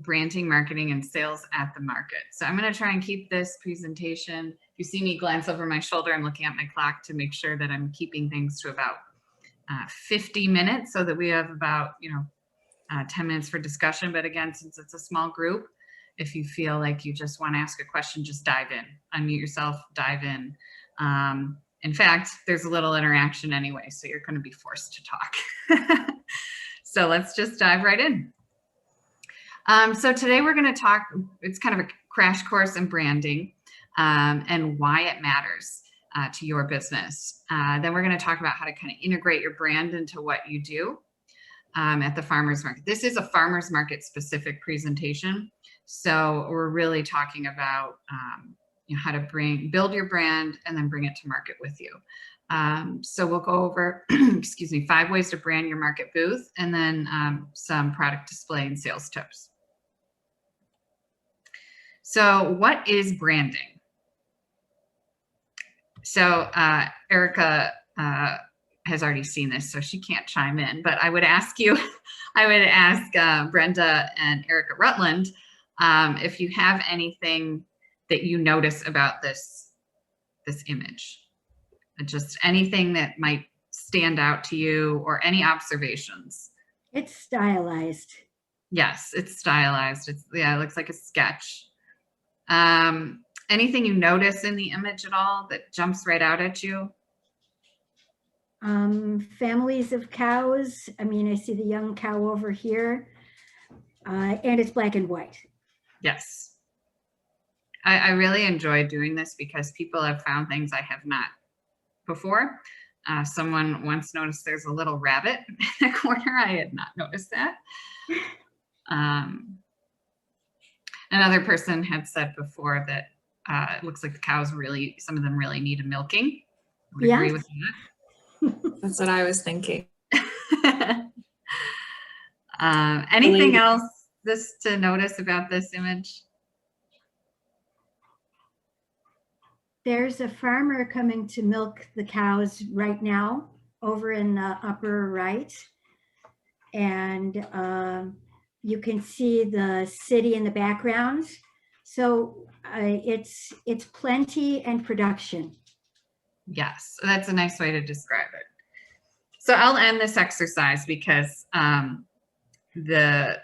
branding, marketing, and sales at the market. So I'm going to try and keep this presentation. If you see me glance over my shoulder, I'm looking at my clock to make sure that I'm keeping things to about 50 minutes so that we have about, 10 minutes for discussion. But again, since it's a small group, if you feel like you just want to ask a question, just dive in, unmute yourself, dive in. In fact, there's a little interaction anyway, so you're going to be forced to talk. So let's just dive right in. So today we're going to talk, it's kind of a crash course in branding and why it matters to your business. Then we're going to talk about how to kind of integrate your brand into what you do at the farmer's market. This is a farmer's market specific presentation. So we're really talking about how to build your brand and then bring it to market with you. So we'll go over, 5 ways to brand your market booth, and then some product display and sales tips. So what is branding? So Erica has already seen this, so she can't chime in, but I would ask you, Brenda and Erica Rutland, if you have anything that you notice about this image, just anything that might stand out to you or any observations. It's stylized. Yes, it's stylized. It looks like a sketch. Anything you notice in the image at all that jumps right out at you? Families of cows. I mean, I see the young cow over here, and it's black and white. Yes. I really enjoy doing this because people have found things I have not before. Someone once noticed there's a little rabbit in the corner. I had not noticed that. Another person had said before that it looks like the cows some of them really need a milking. I would agree with that. That's what I was thinking. Anything else to notice about this image? There's a farmer coming to milk the cows right now over in the upper right. And you can see the city in the background. So it's plenty and production. Yes, that's a nice way to describe it. So I'll end this exercise because the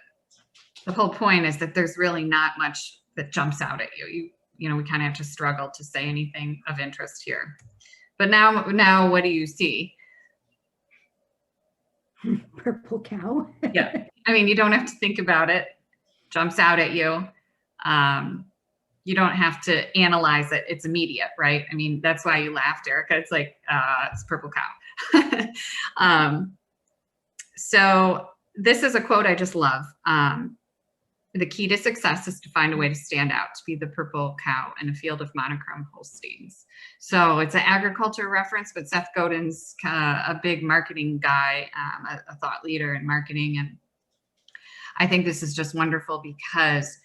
whole point is that there's really not much that jumps out at you. We kind of have to struggle to say anything of interest here. But now what do you see? Purple cow. Yeah. I mean, you don't have to think about it. Jumps out at you. You don't have to analyze it. It's immediate, right? I mean, that's why you laughed, Erica. It's like, it's purple cow. So this is a quote I just love. The key to success is to find a way to stand out, to be the purple cow in a field of monochrome Holsteins. So it's an agriculture reference, but Seth Godin's a big marketing guy, a thought leader in marketing. And I think this is just wonderful because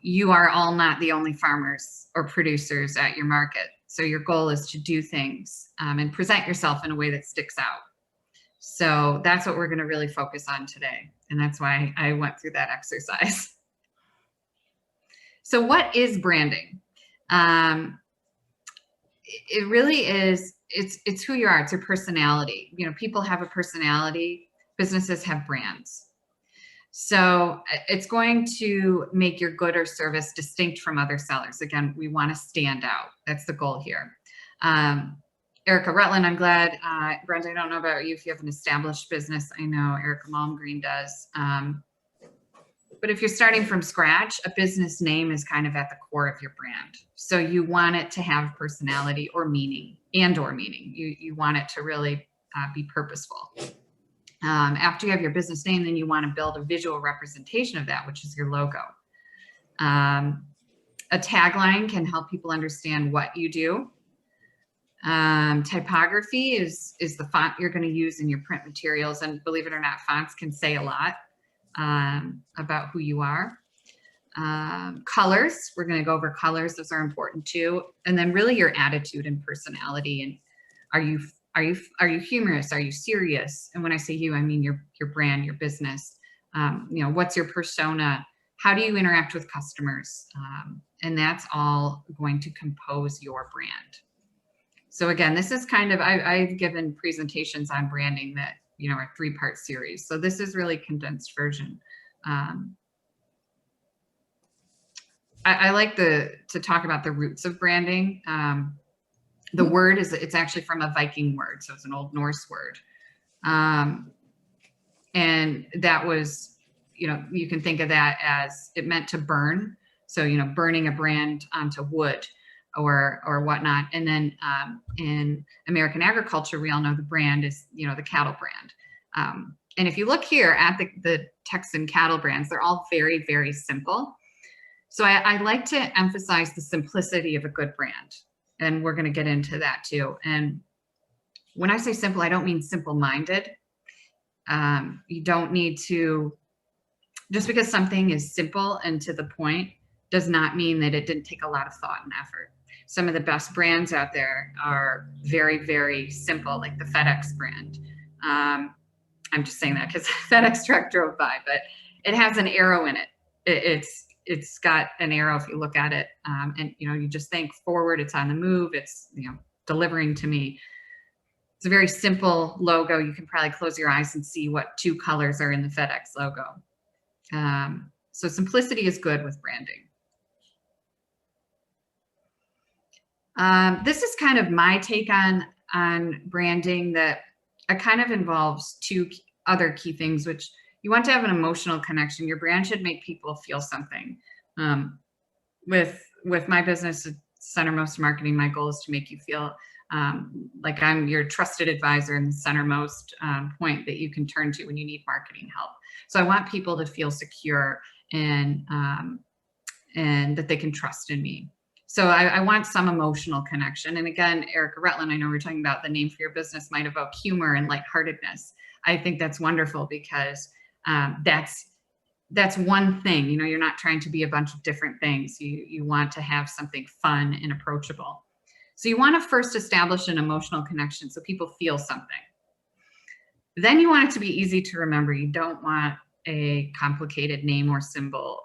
you are all not the only farmers or producers at your market. So your goal is to do things and present yourself in a way that sticks out. So that's what we're going to really focus on today. And that's why I went through that exercise. So what is branding? It really is, it's who you are. It's your personality. People have a personality, businesses have brands. So it's going to make your good or service distinct from other sellers. Again, we want to stand out. That's the goal here. Erica Rutland, I'm glad. Brenda, I don't know about you if you have an established business. I know Erica Malmgreen does. But if you're starting from scratch, a business name is kind of at the core of your brand. So you want it to have personality or meaning. You want it to really be purposeful. After you have your business name, then you want to build a visual representation of that, which is your logo. A tagline can help people understand what you do. Typography is the font you're going to use in your print materials. And believe it or not, fonts can say a lot about who you are. Colors, we're going to go over colors. Those are important too. And then really your attitude and personality. And are you humorous? Are you serious? And when I say you, I mean your brand, your business. What's your persona? How do you interact with customers? And that's all going to compose your brand. So again, this is kind of, I've given presentations on branding that, you know, are 3-part series. So this is really condensed version. I like to talk about the roots of branding. The word it's actually from a Viking word. So it's an Old Norse word. And that was, you know, you can think of that as it meant to burn. So, you know, burning a brand onto wood or whatnot. And then in American agriculture, we all know the brand is, you know, the cattle brand. And if you look here at the Texan cattle brands, they're all very, very simple. So I like to emphasize the simplicity of a good brand. And we're going to get into that too. And when I say simple, I don't mean simple-minded. You don't need to, just because something is simple and to the point does not mean that it didn't take a lot of thought and effort. Some of the best brands out there are very, very simple, like the FedEx brand. I'm just saying that because FedEx truck drove by, but it has an arrow in it. It's got an arrow if you look at it, and you know, you just think forward, it's on the move, it's, you know, delivering to me. It's a very simple logo. You can probably close your eyes and see what 2 colors are in the FedEx logo. So simplicity is good with branding. This is kind of my take on branding, that it kind of involves 2 other key things, which you want to have an emotional connection. Your brand should make people feel something. With my business, Centermost Marketing, my goal is to make you feel like I'm your trusted advisor and the centermost point that you can turn to when you need marketing help. So I want people to feel secure and that they can trust in me. So I want some emotional connection. And again, Erica Rutland, I know we're talking about the name for your business might evoke humor and lightheartedness. I think that's wonderful because that's one thing. You know, you're not trying to be a bunch of different things. You want to have something fun and approachable. So you want to first establish an emotional connection so people feel something. Then you want it to be easy to remember. You don't want a complicated name or symbol.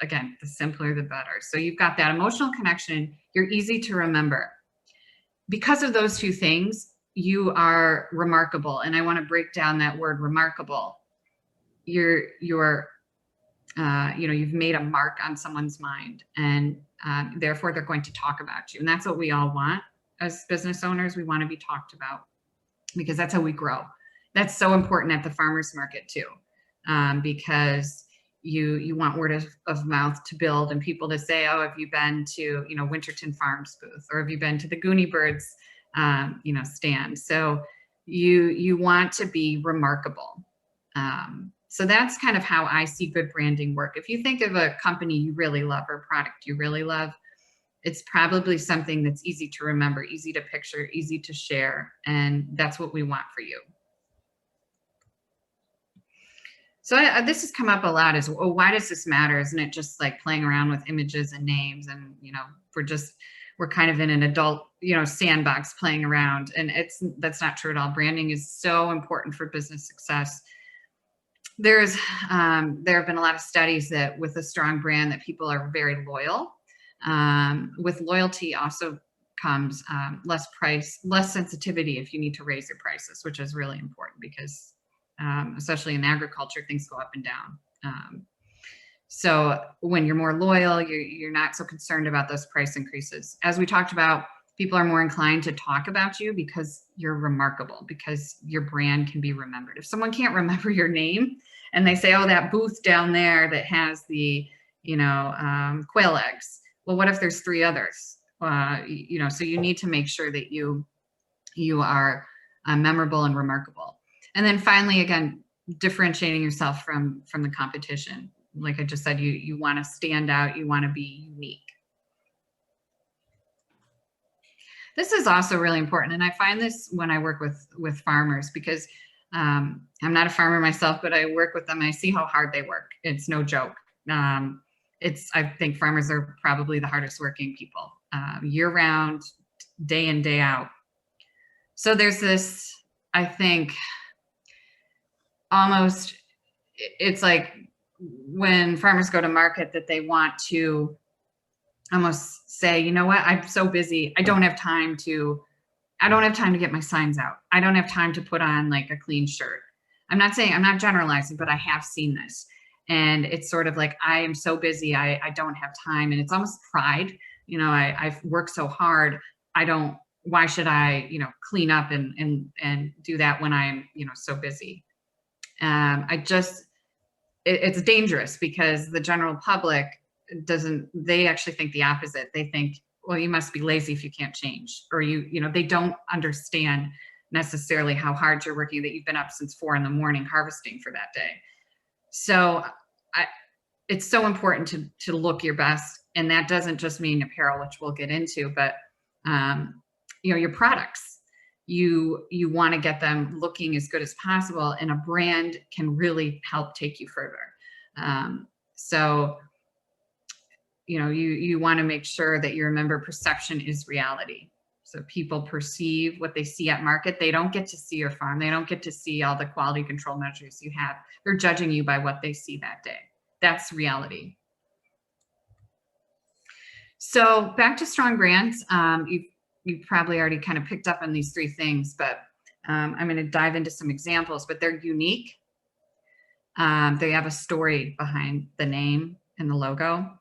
Again, the simpler the better. So you've got that emotional connection. You're easy to remember. Because of those 2 things, you are remarkable. And I want to break down that word remarkable. You know, you've made a mark on someone's mind, and therefore they're going to talk about you. And that's what we all want as business owners. We want to be talked about because that's how we grow. That's so important at the farmers market too, because you want word of mouth to build and people to say, oh, have you been to, you know, Winterton Farms booth, or have you been to the Goonie Birds, you know, stand. So you want to be remarkable. So that's kind of how I see good branding work. If you think of a company you really love or a product you really love, it's probably something that's easy to remember, easy to picture, easy to share. And that's what we want for you. So this has come up a lot is, well, why does this matter? Isn't it just like playing around with images and names? And, you know, we're kind of in an adult, you know, sandbox playing around. And that's not true at all. Branding is so important for business success. There have been a lot of studies that with a strong brand that people are very loyal. With loyalty also comes less sensitivity if you need to raise your prices, which is really important because especially in agriculture, things go up and down. So when you're more loyal, you're not so concerned about those price increases. As we talked about, people are more inclined to talk about you because you're remarkable, because your brand can be remembered. If someone can't remember your name and they say, oh, that booth down there that has the, you know, quail eggs. Well, what if there's 3 others? You know, so you need to make sure that you are memorable and remarkable. And then finally, again, differentiating yourself from the competition. Like I just said, you want to stand out, you want to be unique. This is also really important. And I find this when I work with farmers, because I'm not a farmer myself, but I work with them and I see how hard they work. It's no joke. I think farmers are probably the hardest working people, year round, day in, day out. So there's this, I think, almost, it's like when farmers go to market that they want to almost say, you know what, I'm so busy, I don't have time to get my signs out. I don't have time to put on like a clean shirt. I'm not generalizing, but I have seen this. And it's sort of like, I am so busy, I don't have time. And it's almost pride. You know, I've worked so hard. Why should I, clean up and do that when I'm, so busy? It's dangerous because the general public they actually think the opposite. They think, well, you must be lazy if you can't change, or they don't understand necessarily how hard you're working, that you've been up since 4 a.m. harvesting for that day. So it's so important to look your best. And that doesn't just mean apparel, which we'll get into, but your products, you want to get them looking as good as possible, and a brand can really help take you further. So you want to make sure that you remember perception is reality. So people perceive what they see at market. They don't get to see your farm. They don't get to see all the quality control measures you have. They're judging you by what they see that day. That's reality. So back to strong brands. You've probably already kind of picked up on these 3 things, but I'm going to dive into some examples. But they're unique. They have a story behind the name and the logo.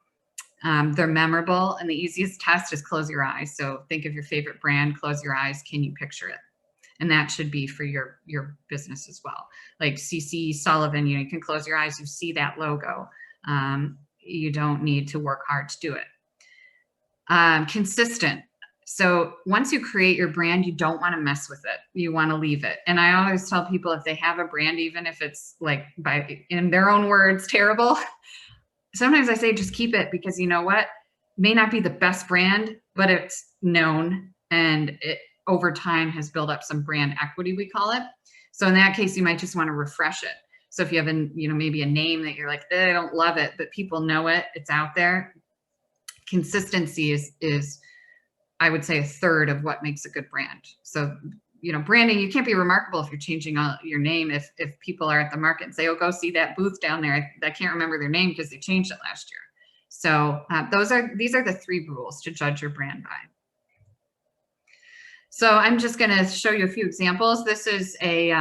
They're memorable, and the easiest test is close your eyes. So think of your favorite brand, close your eyes. Can you picture it? And that should be for your business as well. Like CC Sullivan, you can close your eyes, you see that logo. You don't need to work hard to do it. Consistent. So once you create your brand, you don't want to mess with it. You want to leave it. And I always tell people, if they have a brand, even if it's like, in their own words, terrible, sometimes I say just keep it, because you know what? It may not be the best brand, but it's known, and it over time has built up some brand equity, we call it. So in that case, you might just want to refresh it. So if you have maybe a name that you're like, I don't love it, but people know it, it's out there. Consistency is I would say 1/3 of what makes a good brand. So branding, you can't be remarkable if you're changing your name. If people are at the market and say, oh, go see that booth down there, I can't remember their name because they changed it last year. So these are the 3 rules to judge your brand by. So I'm just going to show you a few examples. This is a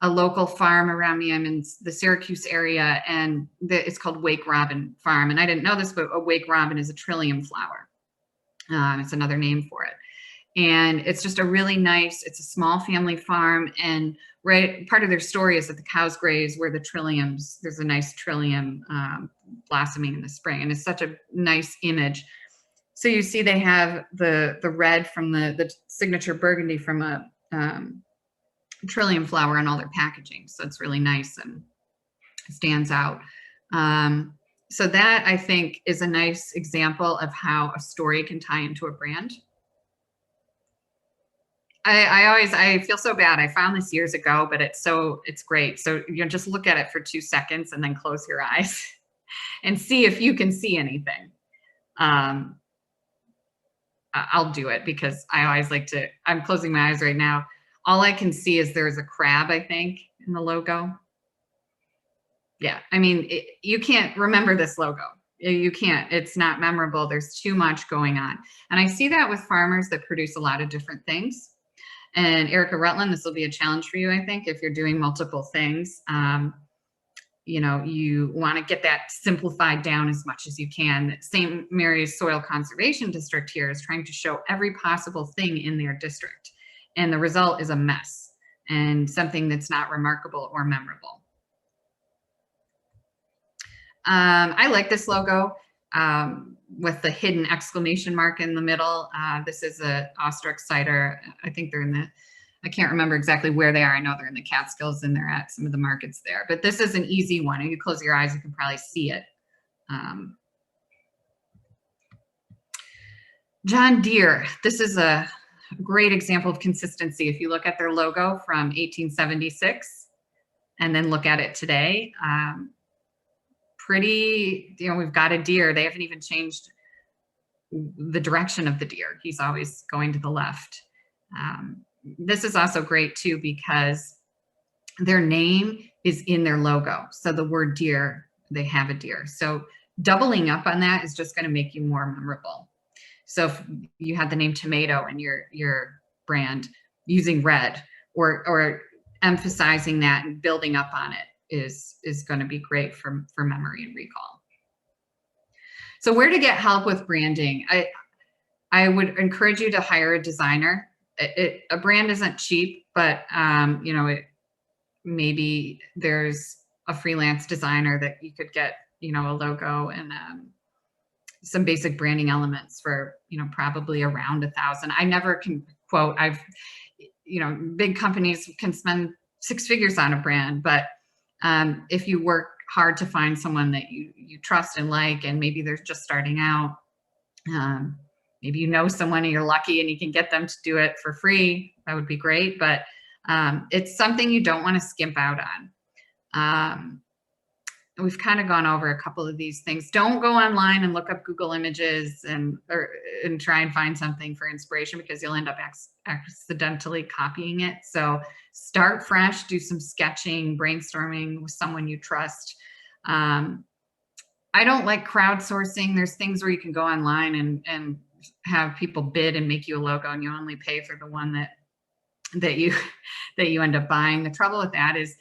local farm around me. I'm in the Syracuse area, and it's called Wake Robin Farm. And I didn't know this, but a Wake Robin is a trillium flower. It's another name for it. And it's just a really nice, it's a small family farm. And part of their story is that the cows graze where the trilliums, there's a nice trillium blossoming in the spring. And it's such a nice image. So you see they have the red from the signature burgundy from a trillium flower on all their packaging. So it's really nice and stands out. So that, I think, is a nice example of how a story can tie into a brand. I feel so bad. I found this years ago, but it's great. So just look at it for 2 seconds and then close your eyes and see if you can see anything. I'll do it because I always like to. I'm closing my eyes right now. All I can see is there's a crab, I think, in the logo. Yeah, I mean, you can't remember this logo. You can't. It's not memorable. There's too much going on. And I see that with farmers that produce a lot of different things. And Erica Rutland, this will be a challenge for you, I think, if you're doing multiple things. You want to get that simplified down as much as you can. St. Mary's Soil Conservation District here is trying to show every possible thing in their district. And the result is a mess and something that's not remarkable or memorable. I like this logo with the hidden exclamation mark in the middle. This is a Ostrich cider. I think they're I can't remember exactly where they are. I know they're in the Catskills and they're at some of the markets there. But this is an easy one. If you close your eyes, you can probably see it. John Deere. This is a great example of consistency. If you look at their logo from 1876 and then look at it today, we've got a deer. They haven't even changed the direction of the deer. He's always going to the left. This is also great too because their name is in their logo. So the word deer they have a deer. So doubling up on that is just going to make you more memorable. So if you had the name tomato in your brand, using red or emphasizing that and building up on it is going to be great for memory and recall. So where to get help with branding? I would encourage you to hire a designer. A brand isn't cheap, but you know, maybe there's a freelance designer that you could get, you know, a logo and some basic branding elements for, you know, probably around $1,000. I never can quote. You know, big companies can spend 6 figures on a brand, but if you work hard to find someone that you trust and like, and maybe they're just starting out, maybe you know someone and you're lucky and you can get them to do it for free, that would be great. But it's something you don't want to skimp out on. We've kind of gone over a couple of these things. Don't go online and look up Google Images and try and find something for inspiration, because you'll end up accidentally copying it. So start fresh, do some sketching, brainstorming with someone you trust. I don't like crowdsourcing. There's things where you can go online and have people bid and make you a logo, and you only pay for the one that you end up buying. The trouble with that is,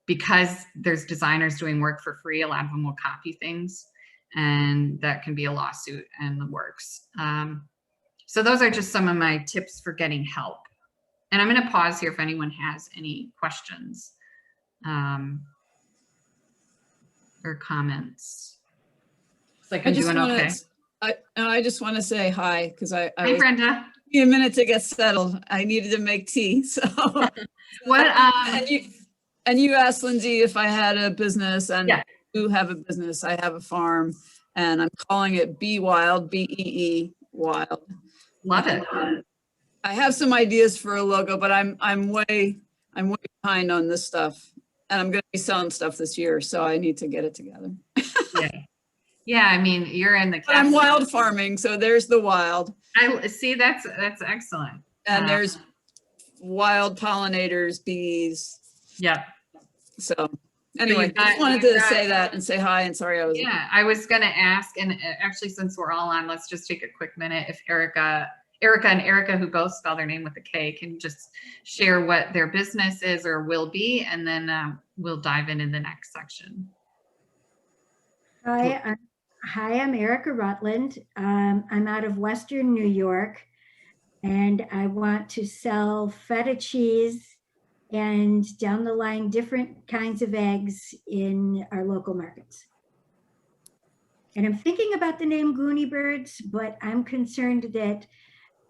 because there's designers doing work for free, a lot of them will copy things, and that can be a lawsuit and the works. So those are just some of my tips for getting help. And I'm going to pause here if anyone has any questions or comments. Looks like I'm doing okay. I just want to say hi, because I Hi, Brenda. a minute to get settled. I needed to make tea. So what? And you asked Lindsay if I had a business, and yeah. I do have a business. I have a farm, and I'm calling it Bee Wild, BEE Wild. Love it. I have some ideas for a logo, but I'm way behind on this stuff, and I'm going to be selling stuff this year, so I need to get it together. Yeah. I mean, you're in the. I'm wild farming, so there's the wild. I see. That's excellent. And there's wild pollinators, bees. Yeah. So anyway, I just wanted to say that and say hi, and sorry I was. Yeah, I was going to ask, and actually, since we're all on, let's just take a quick minute. If Erica and Erica, who both spell their name with a K, can just share what their business is or will be, and then we'll dive into the next section. Hi, I'm Erica Rutland. I'm out of Western New York, and I want to sell feta cheese and down the line, different kinds of eggs in our local markets. And I'm thinking about the name Goonie Birds, but I'm concerned that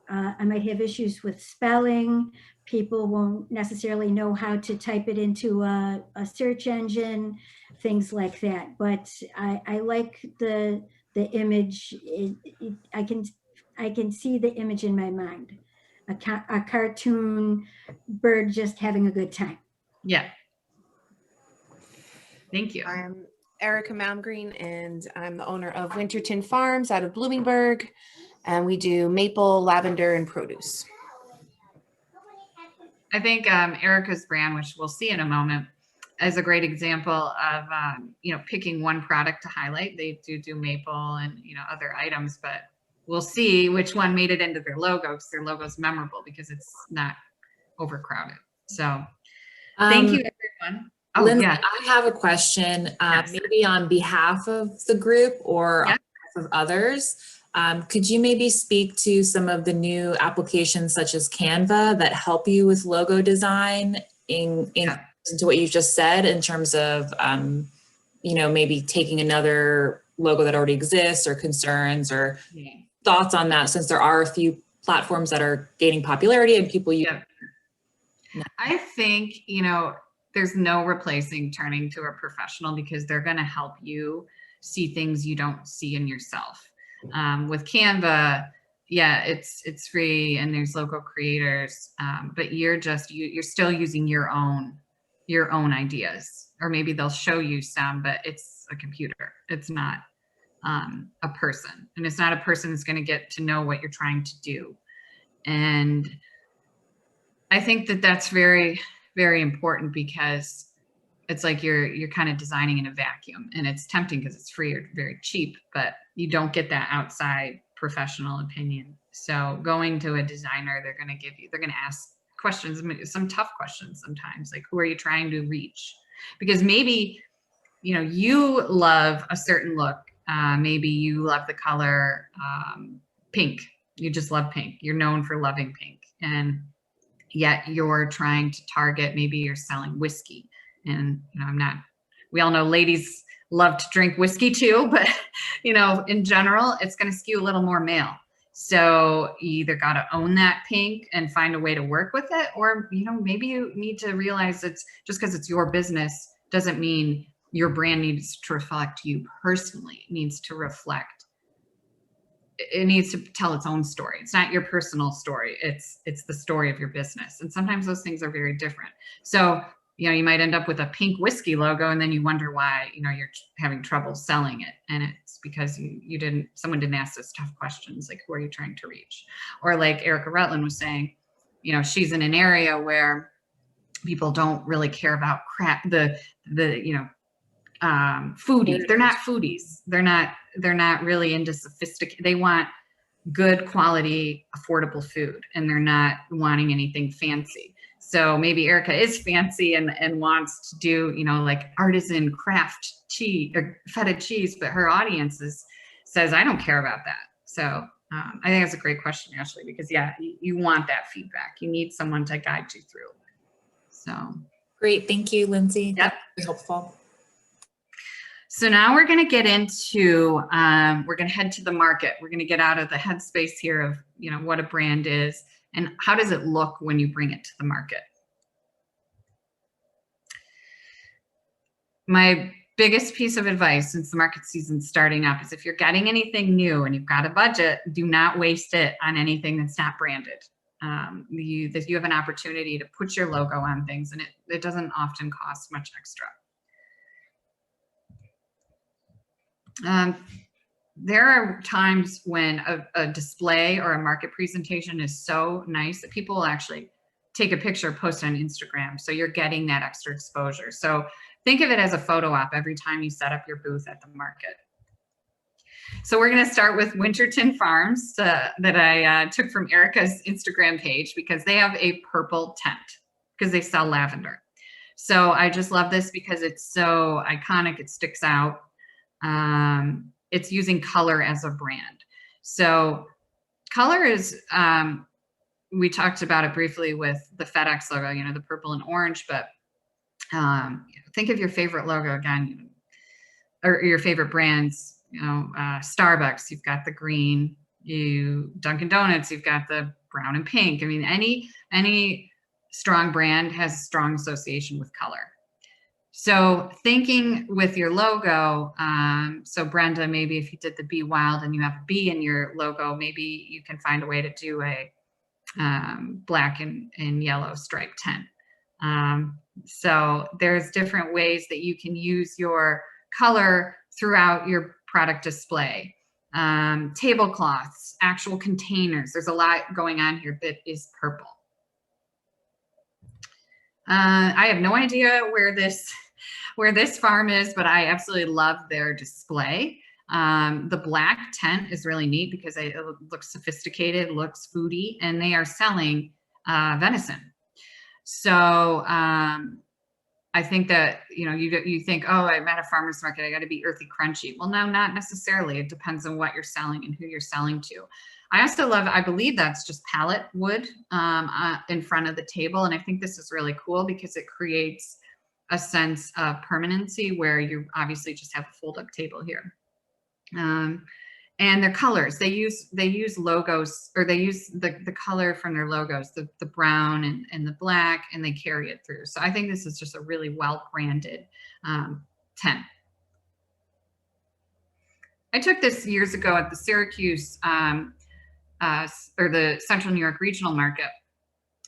I might have issues with spelling. People won't necessarily know how to type it into a search engine, things like that. But I like the image. I can see the image in my mind. A cartoon bird just having a good time. Yeah. Thank you. I'm Erica Malmgreen, and I'm the owner of Winterton Farms out of Bloomingburg, and we do maple, lavender, and produce. I think Erica's brand, which we'll see in a moment, is a great example of you know, picking one product to highlight. They do maple and, you know, other items, but we'll see which one made it into their logo, because their logo is memorable because it's not overcrowded. So thank you, everyone. Oh, Lindsay, yeah. I have a question, Yes. maybe on behalf of the group or Yeah. on behalf of others. Could you maybe speak to some of the new applications such as Canva that help you with logo design into what you just said, in terms of, you know, maybe taking another logo that already exists, or concerns or thoughts on that, since there are a few platforms that are gaining popularity and people use. I think, you know, there's no replacing turning to a professional, because they're going to help you see things you don't see in yourself. With Canva, yeah, it's free and there's logo creators, but you're still using your own ideas, or maybe they'll show you some, but it's a computer. It's not a person, and it's not a person that's going to get to know what you're trying to do. And I think that that's very, very important, because it's like you're kind of designing in a vacuum, and it's tempting because it's free or very cheap, but you don't get that outside professional opinion. So going to a designer, they're going to ask questions, some tough questions sometimes, like who are you trying to reach? Because maybe, you know, you love a certain look. Maybe you love the color pink. You just love pink. You're known for loving pink. And yet you're trying to target, maybe you're selling whiskey. And, you know, we all know ladies love to drink whiskey too, but, you know, in general, it's going to skew a little more male. So you either got to own that pink and find a way to work with it, or, you know, maybe you need to realize it's just because it's your business doesn't mean your brand needs to reflect you personally. It needs to tell its own story. It's not your personal story. It's the story of your business. And sometimes those things are very different. So, you know, you might end up with a pink whiskey logo, and then you wonder why, you know, you're having trouble selling it. And it's because someone didn't ask those tough questions, like, who are you trying to reach? Or like Erica Rutland was saying, you know, she's in an area where people don't really care about foodies. They're not foodies. They're not really into sophisticated. They want good quality, affordable food, and they're not wanting anything fancy. So maybe Erica is fancy and wants to do, you know, like artisan craft cheese or feta cheese, but her audience says, I don't care about that. So I think that's a great question, Ashley, because yeah, you want that feedback. You need someone to guide you through. So Great. Thank you, Lindsay. Yep. That's helpful. So now we're going to get into, we're going to head to the market. We're going to get out of the headspace here of, you know, what a brand is and how does it look when you bring it to the market. My biggest piece of advice since the market season's starting up is if you're getting anything new and you've got a budget, do not waste it on anything that's not branded. You have an opportunity to put your logo on things, and it doesn't often cost much extra. There are times when a display or a market presentation is so nice that people will actually take a picture, post on Instagram. So you're getting that extra exposure. So think of it as a photo op every time you set up your booth at the market. So we're going to start with Winterton Farms that I took from Erica's Instagram page because they have a purple tent because they sell lavender. So I just love this because it's so iconic. It sticks out. It's using color as a brand. So color is, we talked about it briefly with the FedEx logo, you know, the purple and orange, but think of your favorite logo again, or your favorite brands, you know, Starbucks, you've got the green, Dunkin' Donuts, you've got the brown and pink. I mean, any strong brand has a strong association with color. So thinking with your logo, so Brenda, maybe if you did the Be Wild and you have a bee in your logo, maybe you can find a way to do a black and yellow striped tent. So there's different ways that you can use your color throughout your product display. Tablecloths, actual containers. There's a lot going on here that is purple. I have no idea where this farm is, but I absolutely love their display. The black tent is really neat because it looks sophisticated, looks foodie, and they are selling venison. So I think that, you know, you think, oh, I'm at a farmer's market, I got to be earthy, crunchy. Well, no, not necessarily. It depends on what you're selling and who you're selling to. I also love, I believe that's just pallet wood in front of the table. And I think this is really cool because it creates a sense of permanency where you obviously just have a fold up table here. And their colors, they use logos, or they use the color from their logos, the brown and the black, and they carry it through. So I think this is just a really well branded tent. I took this years ago at the Syracuse or the Central New York Regional Market,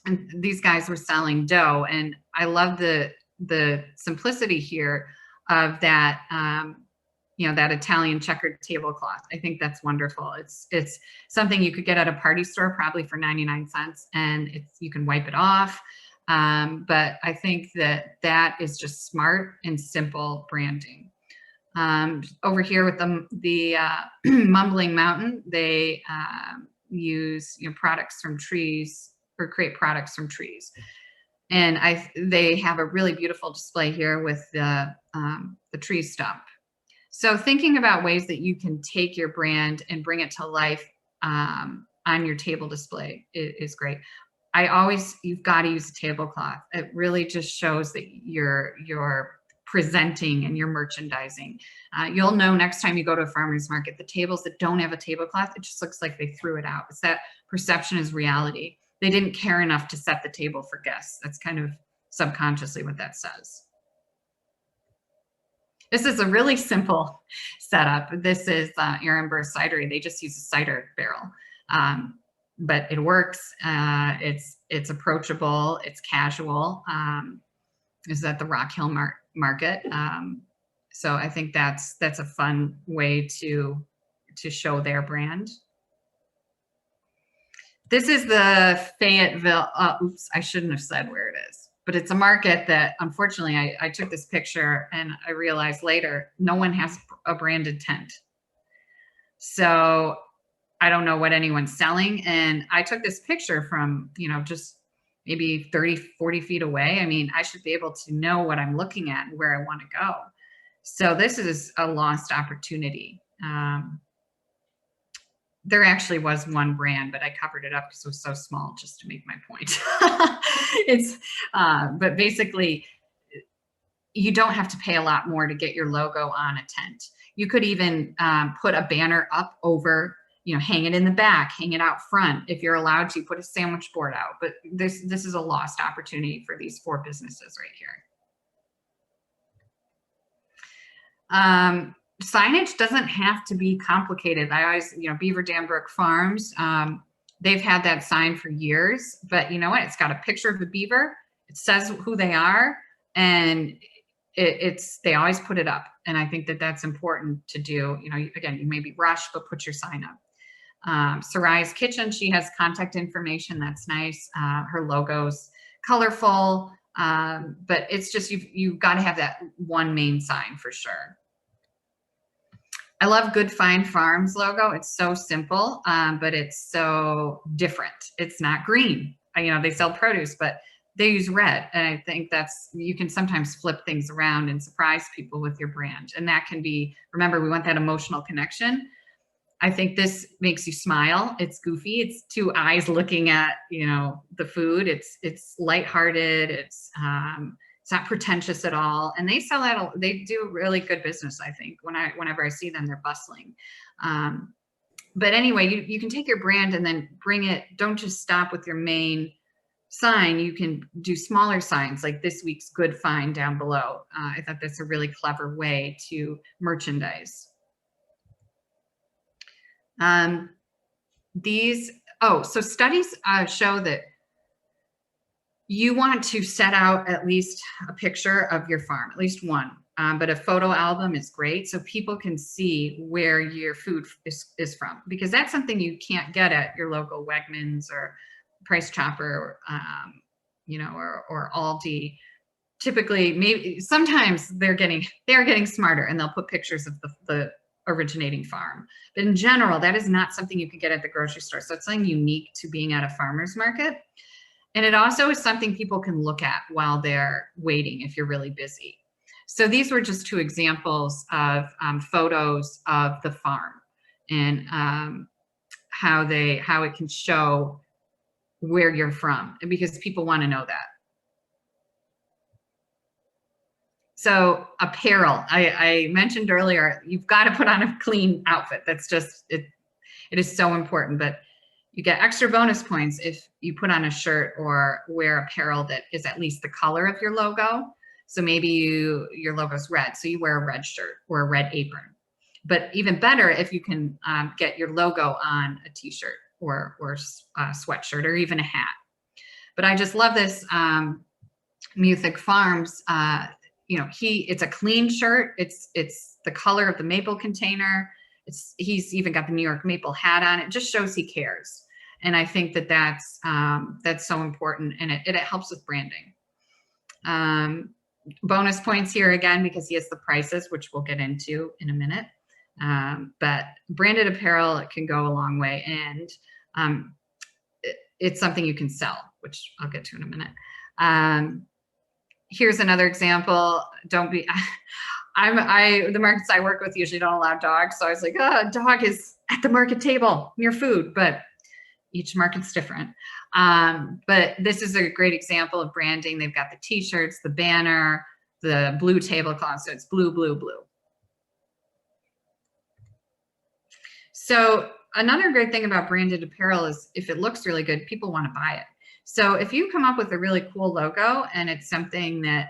and these guys were selling dough, and I love the simplicity here of that. You know, that Italian checkered tablecloth. I think that's wonderful. It's something you could get at a party store probably for 99 cents, and you can wipe it off. But I think that that is just smart and simple branding. Over here with the Mumbling Mountain, they use products from trees, or create products from trees. And they have a really beautiful display here with the tree stump. So thinking about ways that you can take your brand and bring it to life on your table display is great. You've got to use a tablecloth. It really just shows that you're presenting and you're merchandising. You'll know next time you go to a farmer's market, the tables that don't have a tablecloth, it just looks like they threw it out. It's that perception is reality. They didn't care enough to set the table for guests. That's kind of subconsciously what that says. This is a really simple setup. This is Aaron Burr Cidery. They just use a cider barrel, but it works. It's approachable. It's casual. Is at the Rock Hill Market. So I think that's a fun way to show their brand. This is the Fayetteville. Oops, I shouldn't have said where it is. But it's a market that, unfortunately, I took this picture and I realized later, no one has a branded tent. So I don't know what anyone's selling. And I took this picture from, just maybe 30, 40 feet away. I mean, I should be able to know what I'm looking at and where I want to go. So this is a lost opportunity. There actually was one brand, but I covered it up because it was so small just to make my point. But basically, you don't have to pay a lot more to get your logo on a tent. You could even put a banner up over, hang it in the back, hang it out front. If you're allowed to, put a sandwich board out. But this is a lost opportunity for these 4 businesses right here. Signage doesn't have to be complicated. I always, Beaver Dam Brook Farms, they've had that sign for years, but you know what? It's got a picture of a beaver. It says who they are, and they always put it up. And I think that that's important to do. Again, you may be rushed, but put your sign up. Sarai's Kitchen, she has contact information. That's nice. Her logo's colorful, but it's just, you've got to have that one main sign for sure. I love Good Find Farms logo. It's so simple, but it's so different. It's not green. They sell produce, but they use red. And I think you can sometimes flip things around and surprise people with your brand. And that can be, remember, we want that emotional connection. I think this makes you smile. It's goofy. It's 2 eyes looking at, the food. It's lighthearted. It's not pretentious at all. And they sell that. They do really good business, I think. Whenever I see them, they're bustling. But anyway, you can take your brand and then bring it. Don't just stop with your main sign. You can do smaller signs like this week's Good Find down below. I thought that's a really clever way to merchandise. So studies show that you want to set out at least a picture of your farm, at least one, but a photo album is great so people can see where your food is from, because that's something you can't get at your local Wegmans or Price Chopper, or Aldi. Typically, maybe sometimes they're getting smarter and they'll put pictures of the originating farm. But in general, that is not something you can get at the grocery store. So it's something unique to being at a farmer's market. And it also is something people can look at while they're waiting if you're really busy. So these were just 2 examples of photos of the farm and how it can show where you're from, because people want to know that. So apparel, I mentioned earlier, you've got to put on a clean outfit. That's just, it is so important, but you get extra bonus points if you put on a shirt or wear apparel that is at least the color of your logo. So maybe your logo's red, so you wear a red shirt or a red apron. But even better if you can get your logo on a t-shirt or a sweatshirt or even a hat. But I just love this Muthic Farms. It's a clean shirt. It's the color of the maple container. He's even got the New York maple hat on. It just shows he cares. And I think that that's so important, and it helps with branding. Bonus points here again, because he has the prices, which we'll get into in a minute. But branded apparel can go a long way, and it's something you can sell, which I'll get to in a minute. Here's another example. Don't be, the markets I work with usually don't allow dogs. So I was like, oh, a dog is at the market table near food, but each market's different. But this is a great example of branding. They've got the t-shirts, the banner, the blue tablecloth. So it's blue, blue, blue. So another great thing about branded apparel is if it looks really good, people want to buy it. So if you come up with a really cool logo and it's something that,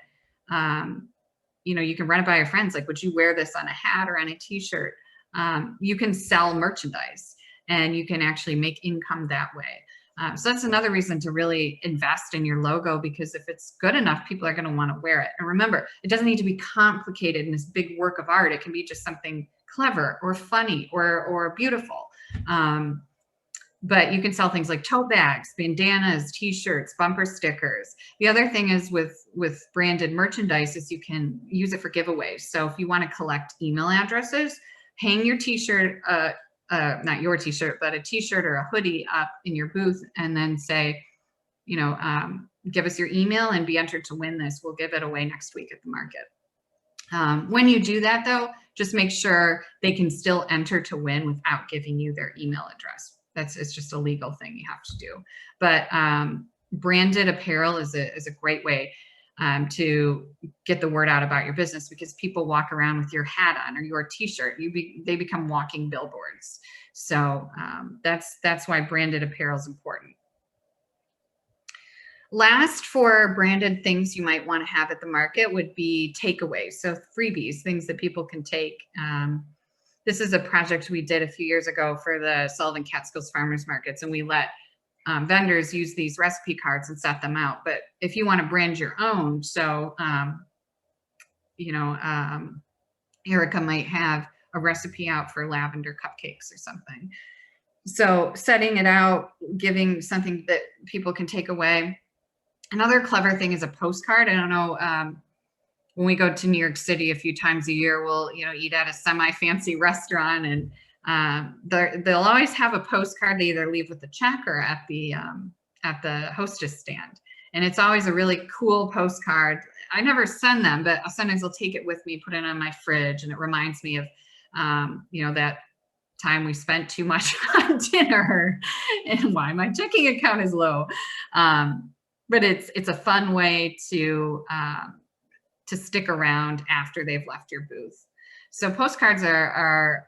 you can run it by your friends, like, would you wear this on a hat or on a t-shirt? You can sell merchandise and you can actually make income that way. So that's another reason to really invest in your logo, because if it's good enough, people are going to want to wear it. And remember, it doesn't need to be complicated in this big work of art. It can be just something clever or funny or beautiful. But you can sell things like tote bags, bandanas, t-shirts, bumper stickers. The other thing is with branded merchandise is you can use it for giveaways. So if you want to collect email addresses, hang your t-shirt, not your t-shirt, but a t-shirt or a hoodie up in your booth, and then say, give us your email and be entered to win this. We'll give it away next week at the market. When you do that though, just make sure they can still enter to win without giving you their email address. It's just a legal thing you have to do. But branded apparel is a great way to get the word out about your business, because people walk around with your hat on or your t-shirt. They become walking billboards. So that's why branded apparel is important. Last, for branded things you might want to have at the market would be takeaways. So freebies, things that people can take. This is a project we did a few years ago for the Sullivan Catskills Farmers Markets, and we let vendors use these recipe cards and set them out. But if you want to brand your own, so Erica might have a recipe out for lavender cupcakes or something. So setting it out, giving something that people can take away. Another clever thing is a postcard. I don't know, when we go to New York City a few times a year, we'll eat at a semi-fancy restaurant, and they'll always have a postcard they either leave with the check or at the hostess stand. And it's always a really cool postcard. I never send them, but sometimes I'll take it with me, put it on my fridge, and it reminds me of that time we spent too much on dinner and why my checking account is low. But it's a fun way to stick around after they've left your booth. So postcards are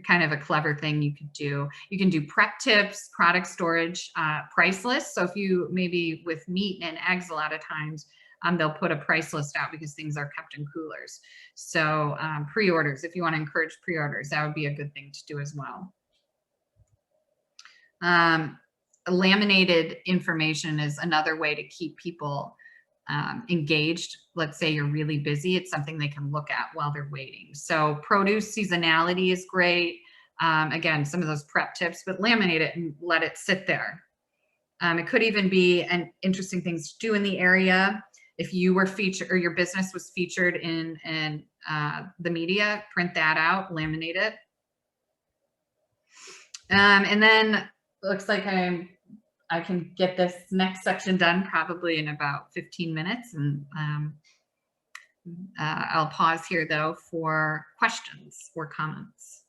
kind of a clever thing you could do. You can do prep tips, product storage, price lists. So if you, maybe with meat and eggs, a lot of times they'll put a price list out because things are kept in coolers. So pre-orders, if you want to encourage pre-orders, that would be a good thing to do as well. Laminated information is another way to keep people engaged. Let's say you're really busy, it's something they can look at while they're waiting. So produce seasonality is great. Again, some of those prep tips, but laminate it and let it sit there. It could even be an interesting things to do in the area. If you were featured or your business was featured in the media, print that out, laminate it. And then looks like I can get this next section done probably in about 15 minutes. And I'll pause here though for questions or comments.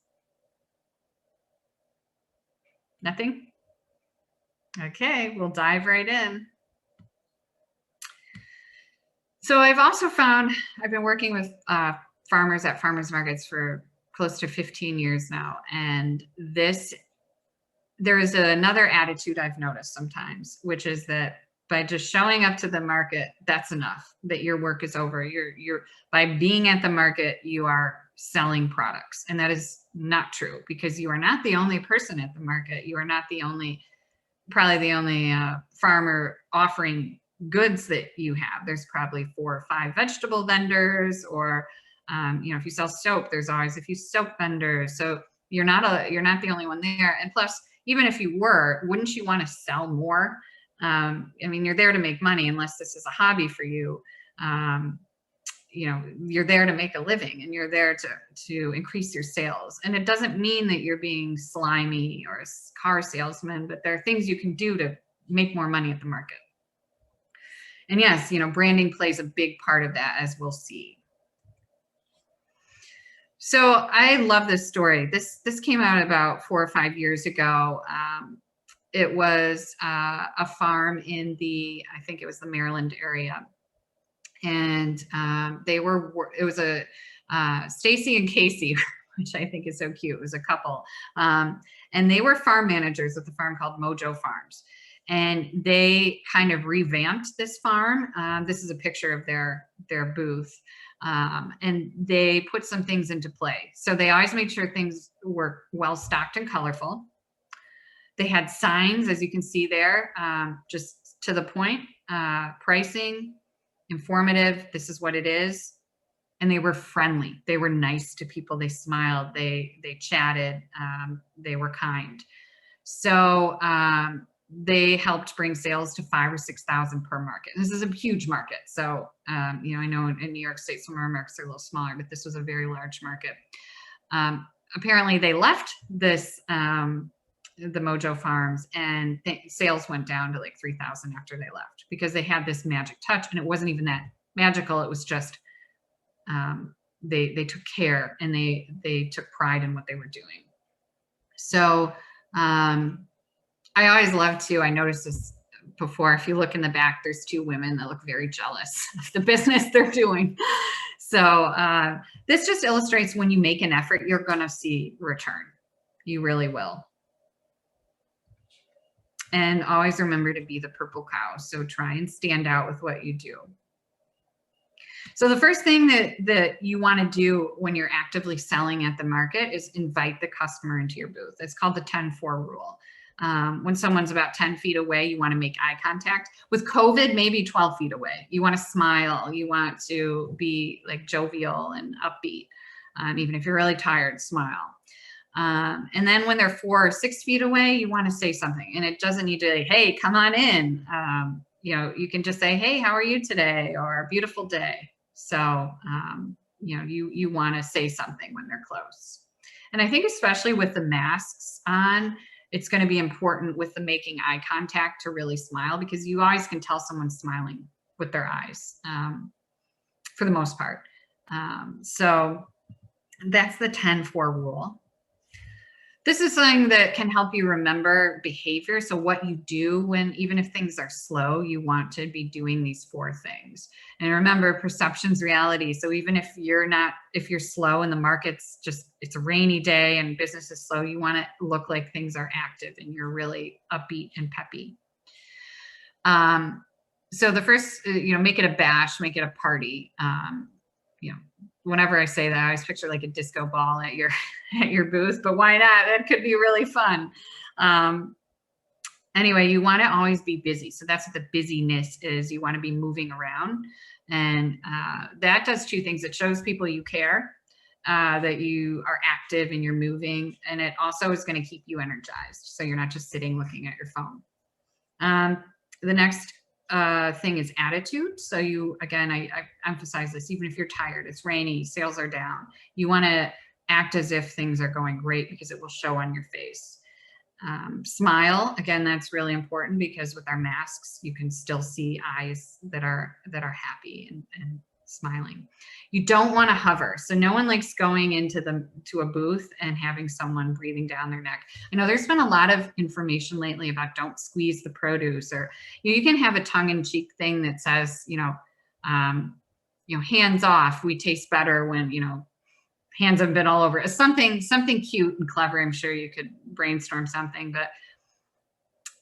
Nothing? Okay, we'll dive right in. So I've also found, I've been working with farmers at farmers markets for close to 15 years now. And there is another attitude I've noticed sometimes, which is that by just showing up to the market, that's enough, that your work is over. By being at the market, you are selling products. And that is not true, because you are not the only person at the market. You are not probably the only farmer offering goods that you have. There's probably 4 or 5 vegetable vendors, or if you sell soap, there's always a few soap vendors. So you're not the only one there. And plus, even if you were, wouldn't you want to sell more? I mean, you're there to make money unless this is a hobby for you. You know, you're there to make a living and you're there to increase your sales. And it doesn't mean that you're being slimy or a car salesman, but there are things you can do to make more money at the market. And yes, you know, branding plays a big part of that, as we'll see. So I love this story. This came out about 4 or 5 years ago. It was a farm in I think it was the Maryland area. And it was a Stacy and Casey, which I think is so cute. It was a couple. And they were farm managers at the farm called Mojo Farms. And they kind of revamped this farm. This is a picture of their booth. And they put some things into play. So they always made sure things were well stocked and colorful. They had signs, as you can see there, just to the point, pricing, informative, this is what it is. And they were friendly. They were nice to people. They smiled, they chatted, they were kind. So they helped bring sales to 5,000 or 6,000 per market. This is a huge market. So, you know, I know in New York State, some of our markets are a little smaller, but this was a very large market. Apparently they left this, the Mojo Farms, and sales went down to like 3,000 after they left because they had this magic touch, and it wasn't even that magical. It was just, they took care and they took pride in what they were doing. So, I always love to, I noticed this before, if you look in the back, there's 2 women that look very jealous of the business they're doing. So this just illustrates when you make an effort, you're going to see return. You really will. And always remember to be the purple cow. So try and stand out with what you do. So the first thing that you want to do when you're actively selling at the market is invite the customer into your booth. It's called the 10-4 rule. When someone's about 10 feet away, you want to make eye contact. With COVID, maybe 12 feet away. You want to smile. You want to be like jovial and upbeat. Even if you're really tired, smile. And then when they're 4 or 6 feet away, you want to say something. And it doesn't need to, hey, come on in. You know, you can just say, hey, how are you today? Or beautiful day. So, you know, you want to say something when they're close. And I think especially with the masks on, it's going to be important with the making eye contact to really smile, because you always can tell someone's smiling with their eyes, for the most part. So that's the 10-4 rule. This is something that can help you remember behavior. So what you do when, even if things are slow, you want to be doing these 4 things. And remember, perception's reality. So even if you're slow and the market's just, it's a rainy day and business is slow, you want to look like things are active and you're really upbeat and peppy. So the first, you know, make it a bash, make it a party. You know, whenever I say that, I always picture like a disco ball at your booth, but why not? That could be really fun. Anyway, you want to always be busy. So that's what the busyness is. You want to be moving around. And that does 2 things. It shows people you care, that you are active and you're moving. And it also is going to keep you energized. So you're not just sitting looking at your phone. The next thing is attitude. So you, again, I emphasize this, even if you're tired, it's rainy, sales are down, you want to act as if things are going great, because it will show on your face. Smile, again, that's really important, because with our masks, you can still see eyes that are happy and smiling. You don't want to hover. So no one likes going to a booth and having someone breathing down their neck. I know there's been a lot of information lately about don't squeeze the produce, or you can have a tongue-in-cheek thing that says, hands off. We taste better when, hands have been all over it. Something cute and clever. I'm sure you could brainstorm something, but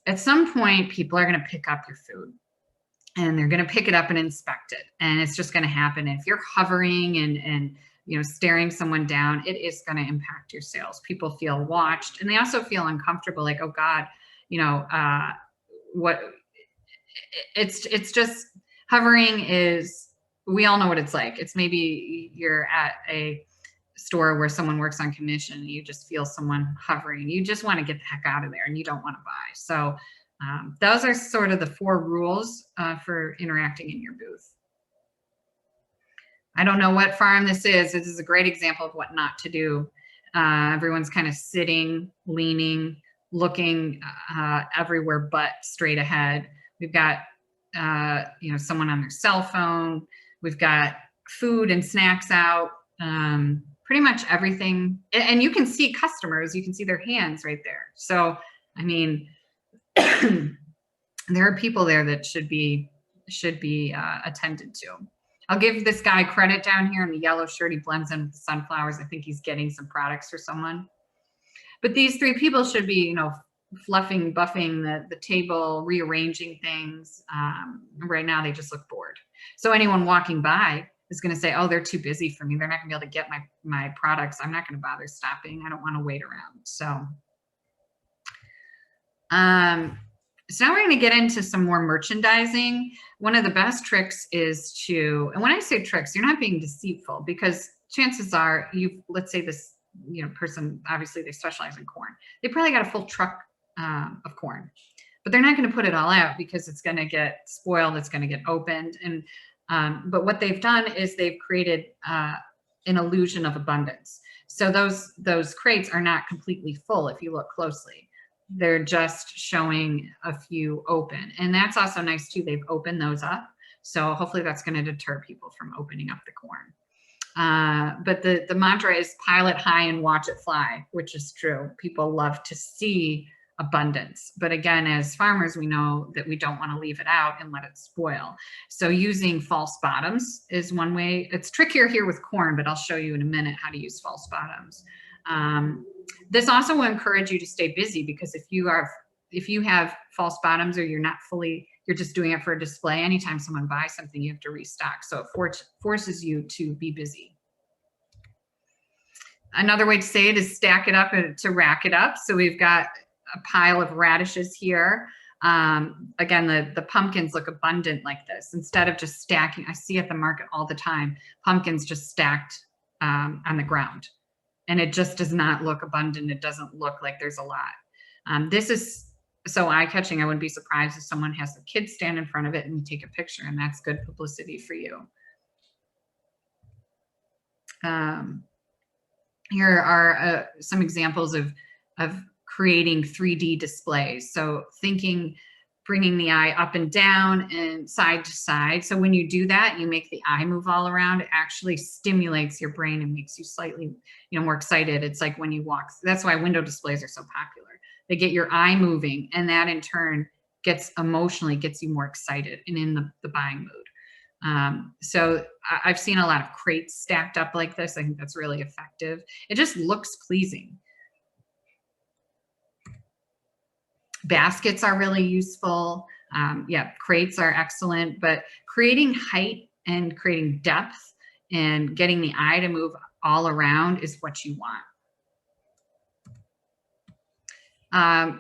at some point people are going to pick up your food. And they're going to pick it up and inspect it. And it's just going to happen. And if you're hovering and staring someone down, it is going to impact your sales. People feel watched, and they also feel uncomfortable. Like, oh God, it's just hovering is, we all know what it's like. It's maybe you're at a store where someone works on commission and you just feel someone hovering. You just want to get the heck out of there and you don't want to buy. So those are sort of the 4 rules for interacting in your booth. I don't know what farm this is. This is a great example of what not to do. Everyone's kind of sitting, leaning, looking everywhere but straight ahead. We've got someone on their cell phone. We've got food and snacks out. Pretty much everything. And you can see customers. You can see their hands right there. So, I mean, there are people there that should be attended to. I'll give this guy credit down here in the yellow shirt. He blends in with the sunflowers. I think he's getting some products for someone. But these 3 people should be, fluffing, buffing the table, rearranging things. Right now, they just look bored. So anyone walking by is going to say, oh, they're too busy for me. They're not going to be able to get my products. I'm not going to bother stopping. I don't want to wait around. So now we're going to get into some more merchandising. One of the best tricks is and when I say tricks, you're not being deceitful, because chances are let's say this, person, obviously they specialize in corn. They probably got a full truck of corn, but they're not going to put it all out because it's going to get spoiled. It's going to get opened. And, but what they've done is they've created an illusion of abundance. So those crates are not completely full if you look closely. They're just showing a few open. And that's also nice too. They've opened those up. So hopefully that's going to deter people from opening up the corn. But the mantra is pile it high and watch it fly, which is true. People love to see abundance. But again, as farmers, we know that we don't want to leave it out and let it spoil. So using false bottoms is one way. It's trickier here with corn, but I'll show you in a minute how to use false bottoms. This also will encourage you to stay busy, because if you have false bottoms, or you're just doing it for a display, anytime someone buys something, you have to restock. So it forces you to be busy. Another way to say it is stack it up and to rack it up. So we've got a pile of radishes here. Again, the pumpkins look abundant like this. Instead of just stacking, I see at the market all the time, pumpkins just stacked on the ground. And it just does not look abundant. It doesn't look like there's a lot. This is so eye-catching. I wouldn't be surprised if someone has the kids stand in front of it and you take a picture, and that's good publicity for you. Here are some examples of creating 3D displays. So bringing the eye up and down and side to side. So when you do that, you make the eye move all around. It actually stimulates your brain and makes you slightly, more excited. It's like when you walk. That's why window displays are so popular. They get your eye moving, and that in turn gets you more excited and in the buying mood. So I've seen a lot of crates stacked up like this. I think that's really effective. It just looks pleasing. Baskets are really useful. Crates are excellent, but creating height and creating depth and getting the eye to move all around is what you want.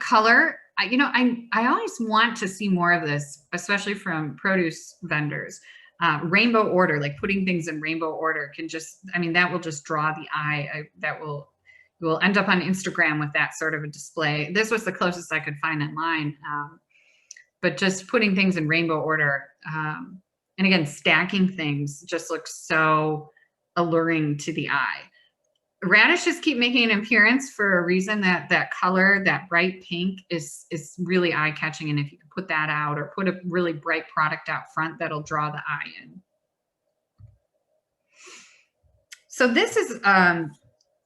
Color, I always want to see more of this, especially from produce vendors. Rainbow order, like putting things in rainbow order that will just draw the eye. We'll end up on Instagram with that sort of a display. This was the closest I could find online. But just putting things in rainbow order, and again, stacking things just looks so alluring to the eye. Radishes keep making an appearance for a reason. That color, that bright pink is really eye-catching. And if you can put that out or put a really bright product out front, that'll draw the eye in. So this is an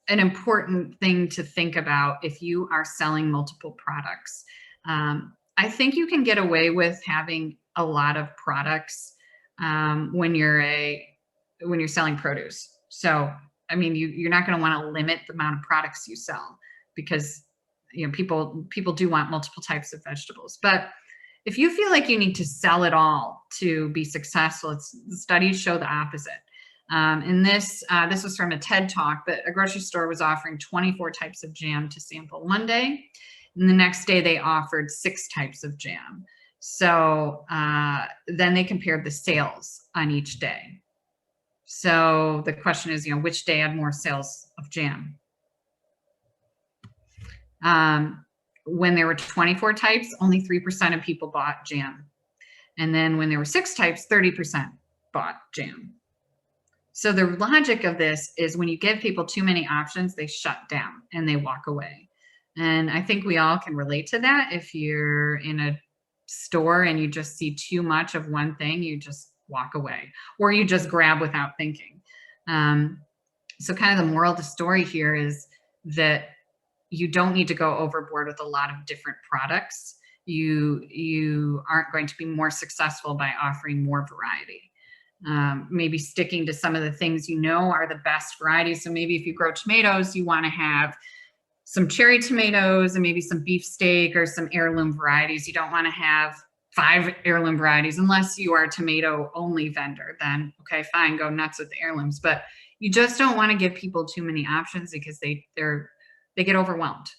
important thing to think about if you are selling multiple products. I think you can get away with having a lot of products when you're selling produce. So, you're not going to want to limit the amount of products you sell, because people do want multiple types of vegetables. But if you feel like you need to sell it all to be successful, the studies show the opposite. And this was from a TED Talk, but a grocery store was offering 24 types of jam to sample one day. And the next day they offered 6 types of jam. So then they compared the sales on each day. So the question is, which day had more sales of jam? When there were 24 types, only 3% of people bought jam. And then when there were 6 types, 30% bought jam. So the logic of this is when you give people too many options, they shut down and they walk away. And I think we all can relate to that. If you're in a store and you just see too much of one thing, you just walk away, or you just grab without thinking. So kind of the moral of the story here is that you don't need to go overboard with a lot of different products. You aren't going to be more successful by offering more variety. Maybe sticking to some of the things are the best varieties. So maybe if you grow tomatoes, you want to have some cherry tomatoes and maybe some beefsteak or some heirloom varieties. You don't want to have 5 heirloom varieties unless you are a tomato only vendor. Then, okay, fine, go nuts with the heirlooms. But you just don't want to give people too many options because they get overwhelmed.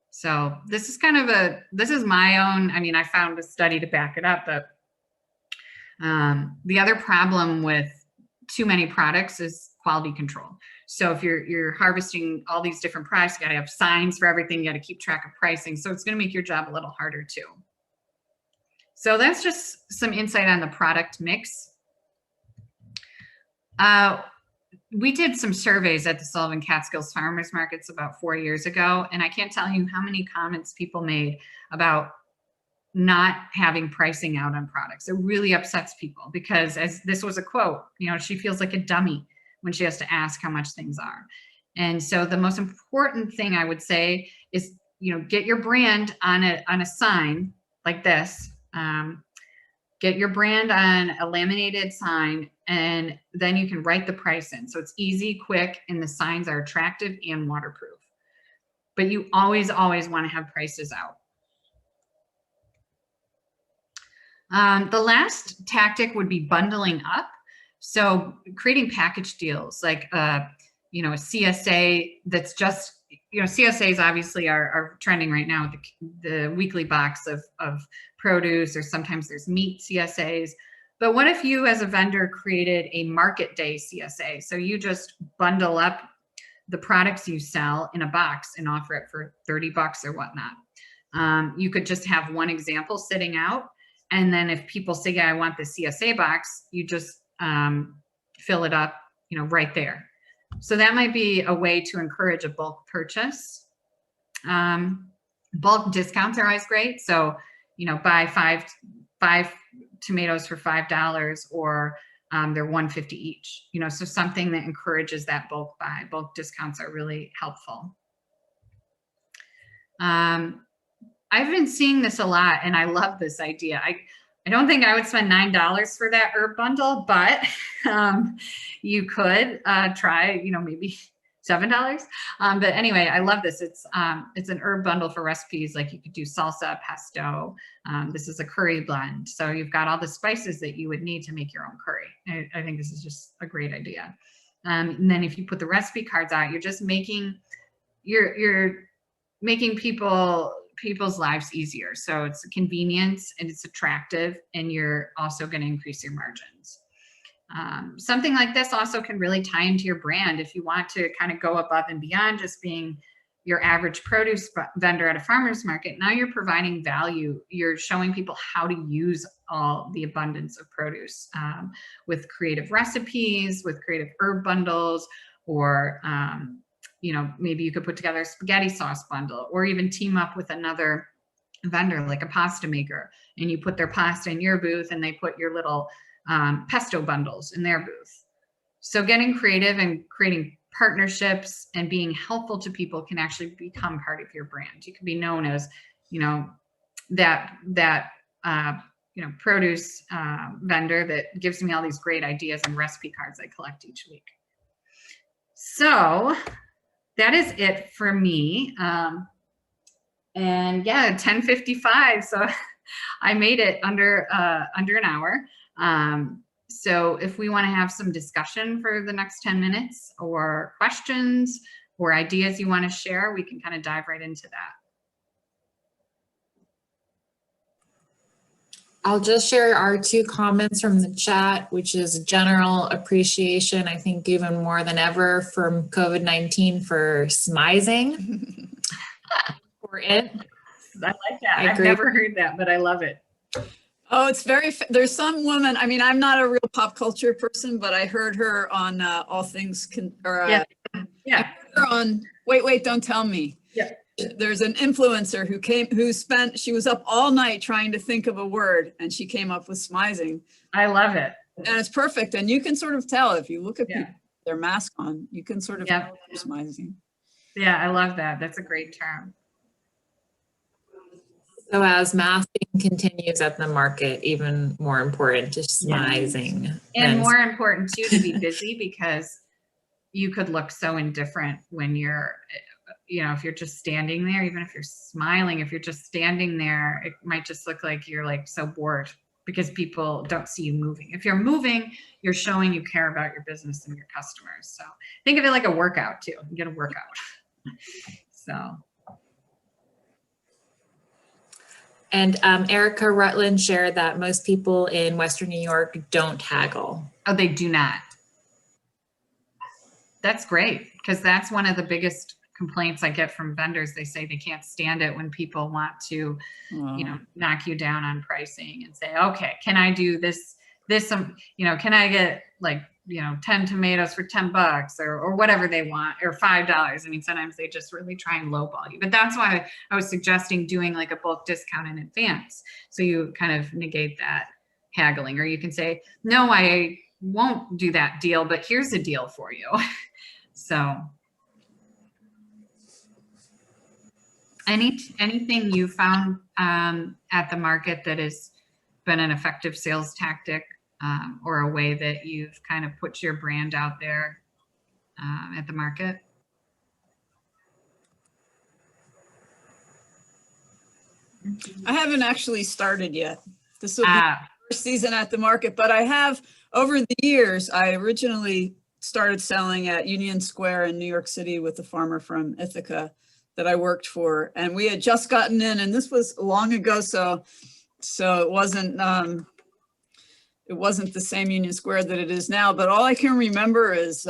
So this is this is my own, I found a study to back it up, but the other problem with too many products is quality control. So if you're harvesting all these different products, you got to have signs for everything. You got to keep track of pricing. So it's going to make your job a little harder too. So that's just some insight on the product mix. We did some surveys at the Sullivan Catskills Farmers Markets about 4 years ago, and I can't tell you how many comments people made about not having pricing out on products. It really upsets people because, as this was a quote, she feels like a dummy when she has to ask how much things are. And so the most important thing I would say is, get your brand on a sign like this. Get your brand on a laminated sign, and then you can write the price in. So it's easy, quick, and the signs are attractive and waterproof. But you always, always want to have prices out. The last tactic would be bundling up. So creating package deals like, a CSA that's just, CSAs obviously are trending right now with the weekly box of produce, or sometimes there's meat CSAs. But what if you as a vendor created a market day CSA? So you just bundle up the products you sell in a box and offer it for $30 or whatnot. You could just have one example sitting out. And then if people say, yeah, I want the CSA box, you just fill it up, right there. So that might be a way to encourage a bulk purchase. Bulk discounts are always great. So, buy five tomatoes for $5, or they're $1.50 each. So something that encourages that bulk buy. Bulk discounts are really helpful. I've been seeing this a lot, and I love this idea. I don't think I would spend $9 for that herb bundle, but you could try, maybe $7. But anyway, I love this. It's an herb bundle for recipes. Like you could do salsa, pesto. This is a curry blend. So you've got all the spices that you would need to make your own curry. I think this is just a great idea. And then if you put the recipe cards out, you're just making, you're making people's lives easier. So it's a convenience and it's attractive, and you're also going to increase your margins. Something like this also can really tie into your brand if you want to kind of go above and beyond just being your average produce vendor at a farmer's market. Now you're providing value. You're showing people how to use all the abundance of produce with creative recipes, with creative herb bundles, or maybe you could put together a spaghetti sauce bundle, or even team up with another vendor like a pasta maker, and you put their pasta in your booth and they put your little pesto bundles in their booth. So getting creative and creating partnerships and being helpful to people can actually become part of your brand. You can be known as, that produce vendor that gives me all these great ideas and recipe cards I collect each week. So that is it for me. And yeah, 10:55. So I made it under an hour. So if we want to have some discussion for the next 10 minutes, or questions or ideas you want to share, we can kind of dive right into that. I'll just share our 2 comments from the chat, which is general appreciation, I think even more than ever from COVID-19 for smizing. For it. I like that. I I've agree. never heard that, but I love it. Oh, it's there's some woman, I mean, I'm not a real pop culture person, but I heard her on All Things, Yeah. I heard her on, wait, don't tell me. Yeah. There's an influencer she was up all night trying to think of a word, and she came up with smizing. I love it. And it's perfect. And you can sort of tell if you look at Yeah. people with their mask on, you can sort of Yeah. tell they're smizing. Yeah, I love that. That's a great term. So as masking continues at the market, even more important, just smizing. And more important too, to be busy, because you could look so indifferent when you're, if you're just standing there, even if you're smiling, if you're just standing there, it might just look like you're like so bored because people don't see you moving. If you're moving, you're showing you care about your business and your customers. So think of it like a workout too. You get a workout. So. And Erica Rutland shared that most people in Western New York don't haggle. Oh, they do not. That's great, because that's one of the biggest complaints I get from vendors. They say they can't stand it when people want to, knock you down on pricing and say, okay, can I do this, can I get like, 10 tomatoes for $10 or whatever they want, or $5. I mean, sometimes they just really try and lowball you, but that's why I was suggesting doing like a bulk discount in advance. So you kind of negate that haggling, or you can say, no, I won't do that deal, but here's a deal for you. So anything you found at the market that has been an effective sales tactic, or a way that you've kind of put your brand out there at the market? I haven't actually started yet. This will be the first season at the market, but I have, over the years, I originally started selling at Union Square in New York City with a farmer from Ithaca that I worked for. And we had just gotten in, and this was long ago, so it wasn't the same Union Square that it is now. But all I can remember is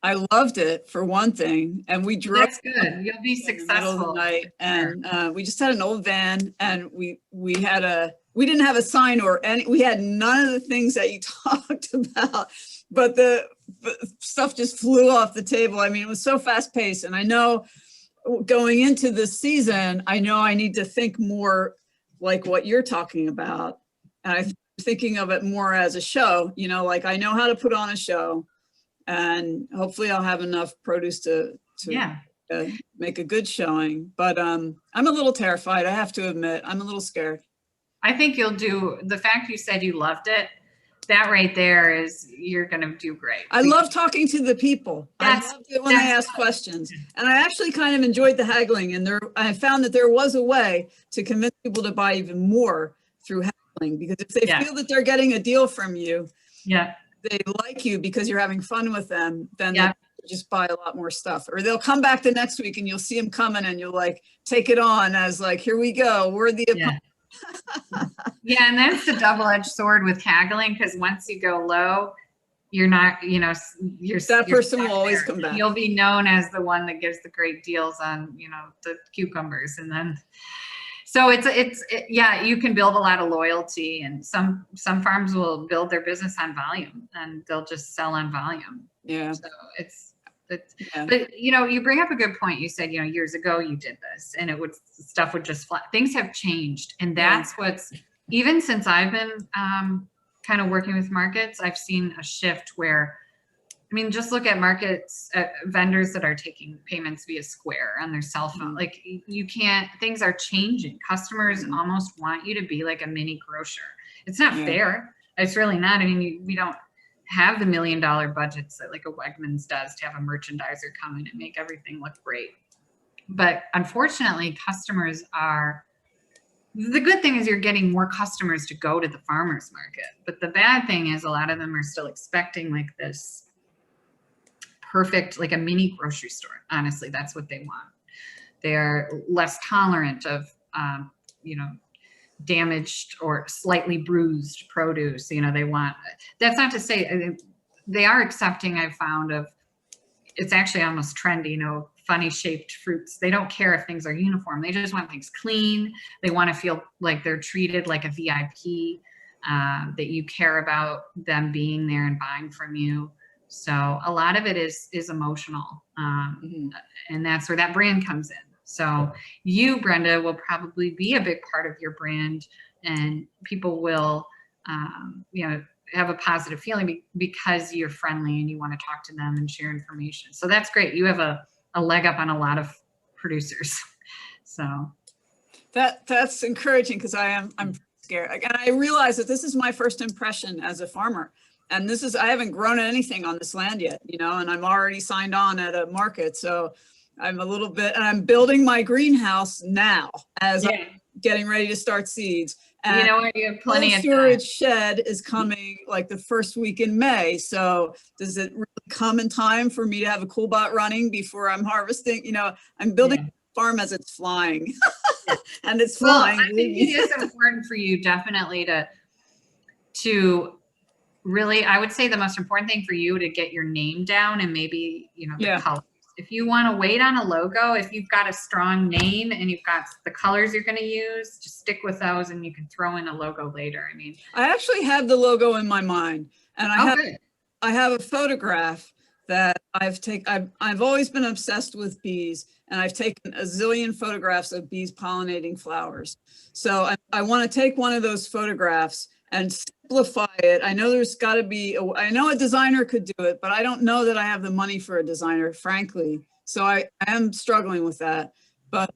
I loved it, for one thing, and we drove. That's good. You'll be successful. In the middle of the night, and we just had an old van, and we didn't have a sign or any. We had none of the things that you talked about, but the stuff just flew off the table. I mean, it was so fast paced, and I know going into this season, I know I need to think more like what you're talking about, and I'm thinking of it more as a show. Like I know how to put on a show. And hopefully I'll have enough produce to make a good showing. But I'm a little terrified, I have to admit. I'm a little scared. I think you'll do, the fact you said you loved it, that right there is, you're going to do great. I love talking to the people. I loved it when they asked questions. And I actually kind of enjoyed the haggling. And I found that there was a way to convince people to buy even more through haggling. Because if they feel that they're getting a deal from you, they like you because you're having fun with them, then they just buy a lot more stuff. Or they'll come back the next week and you'll see them coming and you'll like take it on as like, here we go, we're the Yeah, and that's the double-edged sword with haggling, because once you go low, you're not, that person will always come back. You'll be known as the one that gives the great deals on, the cucumbers. And then, so you can build a lot of loyalty, and some farms will build their business on volume, and they'll just sell on volume. Yeah. So but you bring up a good point. You said, years ago you did this and stuff would just fly. Things have changed. And that's even since I've been kind of working with markets, I've seen a shift where, just look at markets, vendors that are taking payments via Square on their cell phone. Like you can't, things are changing. Customers almost want you to be like a mini grocer. It's not fair. It's really not. We don't have the $1 million budgets that like a Wegmans does to have a merchandiser come in and make everything look great. But unfortunately, the good thing is you're getting more customers to go to the farmer's market. But the bad thing is a lot of them are still expecting like this perfect, like a mini grocery store. Honestly, that's what they want. They are less tolerant of, damaged or slightly bruised produce. You know, they want, that's not to say, I mean, they are accepting, I've found, of, it's actually almost trendy, you know, funny shaped fruits. They don't care if things are uniform. They just want things clean. They want to feel like they're treated like a VIP, that you care about them being there and buying from you. So a lot of it is emotional. And that's where that brand comes in. So you, Brenda, will probably be a big part of your brand, and people will, you know, have a positive feeling because you're friendly and you want to talk to them and share information. So that's great. You have a leg up on a lot of producers. So that's encouraging, because I'm scared. And I realize that this is my first impression as a farmer. And this is, I haven't grown anything on this land yet, you know, and I'm already signed on at a market. So I'm a little bit, and I'm building my greenhouse now as I'm getting ready to start seeds. And you know what, you have plenty of storage shed is coming like the first week in May. So does it really come in time for me to have a cool bot running before I'm harvesting? You know, I'm building a farm as it's flying. And it's flying. Well, I think it is important for you definitely to really, I would say the most important thing for you to get your name down, and maybe, you know, the colors. If you want to wait on a logo, if you've got a strong name and you've got the colors you're going to use, just stick with those, and you can throw in a logo later. I mean, I actually have the logo in my mind, and I have a photograph that I've always been obsessed with bees, and I've taken a zillion photographs of bees pollinating flowers. So I want to take one of those photographs and simplify it. I know there's got to be, I know a designer could do it, but I don't know that I have the money for a designer, frankly. So I am struggling with that. But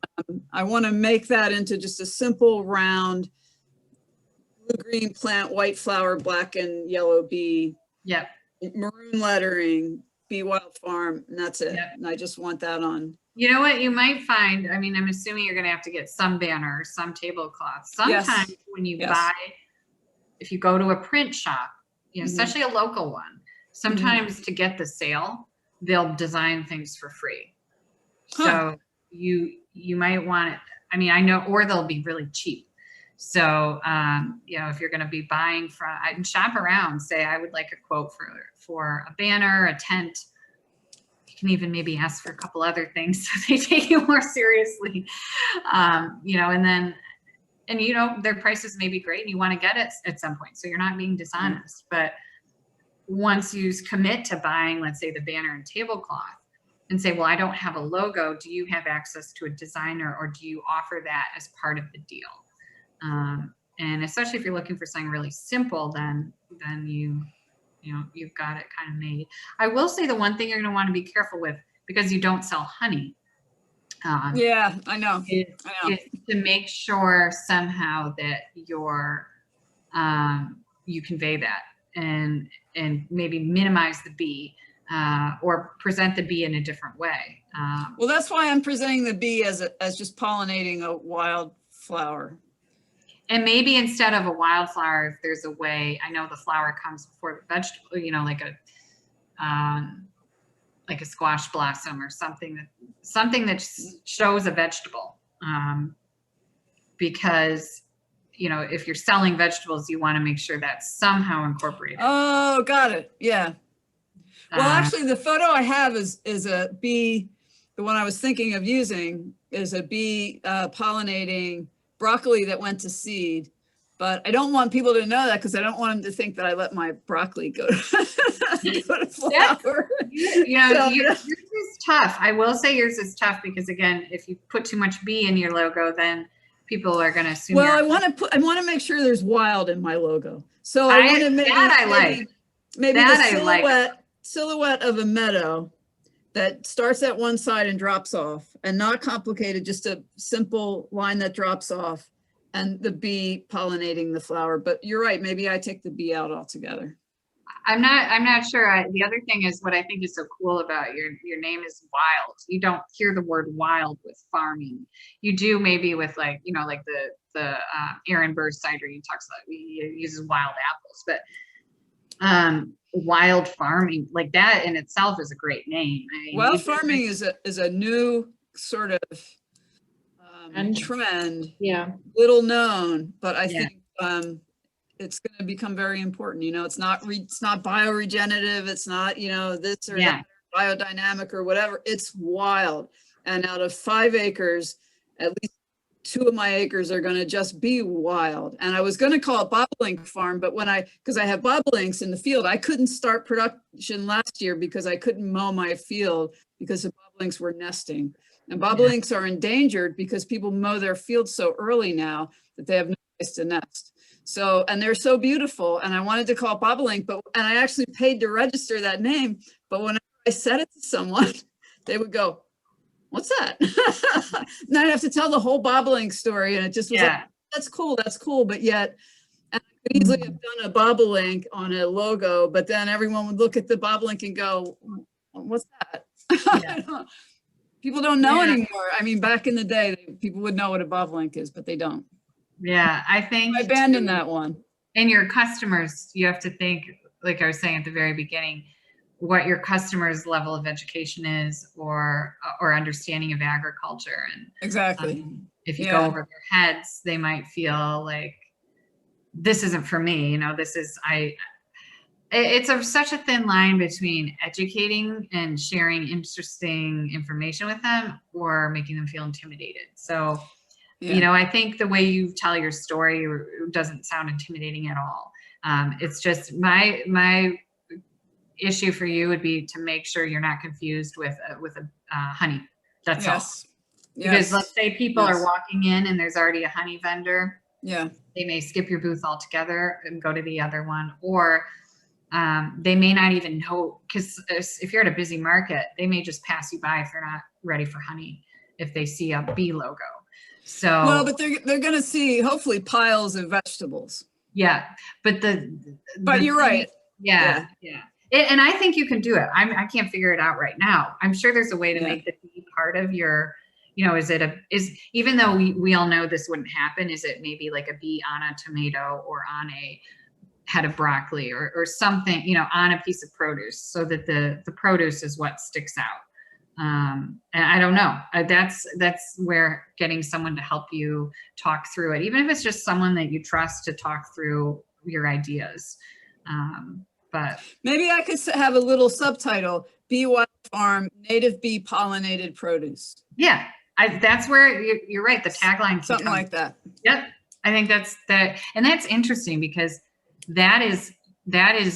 I want to make that into just a simple, round, blue-green plant, white flower, black and yellow bee. Yep. Maroon lettering, Bee Wild Farm, and that's it. Yep. And I just want that on. You know what you might find, I mean, I'm assuming you're going to have to get some banners, some tablecloths. Sometimes when you buy, if you go to a print shop, you know, especially a local one, sometimes to get the sale, they'll design things for free. So you might want it. I mean, I know, or they'll be really cheap. So, you know, if you're going to be buying from, I'd shop around, say, I would like a quote for a banner, a tent. You can even maybe ask for a couple other things so they take you more seriously. You know, and you know, their prices may be great and you want to get it at some point. So you're not being dishonest, but once you commit to buying, let's say, the banner and tablecloth, and say, well, I don't have a logo. Do you have access to a designer, or do you offer that as part of the deal? And especially if you're looking for something really simple, then you know, you've got it kind of made. I will say the one thing you're going to want to be careful with, because you don't sell honey. Yeah, I know. Is to make sure somehow that your you convey that and maybe minimize the bee, or present the bee in a different way. Well, that's why I'm presenting the bee as just pollinating a wildflower. And maybe instead of a wildflower, if there's a way, I know the flower comes before the vegetable, you know, like a squash blossom or something that shows a vegetable. Because, you know, if you're selling vegetables, you want to make sure that's somehow incorporated. Oh, got it. Yeah. Well, actually, the photo I have is a bee. The one I was thinking of using is a bee pollinating broccoli that went to seed. But I don't want people to know that, because I don't want them to think that I let my broccoli go to flower. You know, yours is tough. I will say yours is tough because, again, if you put too much bee in your logo, then people are going to assume. Well, I want to make sure there's wild in my logo. So I want to maybe the silhouette of a meadow that starts at one side and drops off, and not complicated, just a simple line that drops off, and the bee pollinating the flower. But you're right, maybe I take the bee out altogether. I'm not sure. The other thing is, what I think is so cool about your name is wild. You don't hear the word wild with farming. You do maybe with, like, you know, like the Aaron Burr cider, he uses wild apples, but wild farming, like that in itself is a great name. I mean, wild farming is a new sort of And- trend, Yeah. little known, but I Yeah. think it's going to become very important. You know, it's not bioregenerative. It's not, you know, this or Yeah. that, biodynamic or whatever. It's wild. And out of 5 acres, at least 2 of my acres are going to just be wild. And I was going to call it bobolink farm, but because I have bobolinks in the field, I couldn't start production last year because I couldn't mow my field because the bobolinks were nesting. And bobolinks are endangered because people mow their fields so early now that they have no place to nest. So, and they're so beautiful. And I wanted to call it bobolink, and I actually paid to register that name. But when I said it to someone, they would go, "What's that?" And I'd have to tell the whole bobolink story. And it just was like, that's cool. But yet, and I could easily have done a bobolink on a logo, but then everyone would look at the bobolink and go, "What's that?" Yeah. People don't know anymore. I mean, back in the day, people would know what a bobolink is, but they don't. Yeah, I think I abandoned that one. and your customers, you have to think, like I was saying at the very beginning, what your customers' level of education is or understanding of agriculture. And Exactly. if you go over their heads, they might feel like this isn't for me. You know, it's such a thin line between educating and sharing interesting information with them or making them feel intimidated. So, you know, I think the way you tell your story doesn't sound intimidating at all. It's just my issue for you would be to make sure you're not confused with a honey. That's all. Because let's say people are walking in and there's already a honey vendor. Yeah. They may skip your booth altogether and go to the other one, or they may not even know, because if you're at a busy market, they may just pass you by if they're not ready for honey, if they see a bee logo. So well, but they're going to see hopefully piles of vegetables. Yeah, but you're right. Yeah. And I think you can do it. I can't figure it out right now. I'm sure there's a way to make the bee part of your, you know, even though we all know this wouldn't happen, is it maybe like a bee on a tomato or on a head of broccoli or something, you know, on a piece of produce, so that the produce is what sticks out. And I don't know, that's where getting someone to help you talk through it, even if it's just someone that you trust to talk through your ideas. But maybe I could have a little subtitle: Bee Wild Farm, Native Bee Pollinated Produce. Yeah, that's where you're right. The tagline, something like that. Yep, I think and that's interesting because that is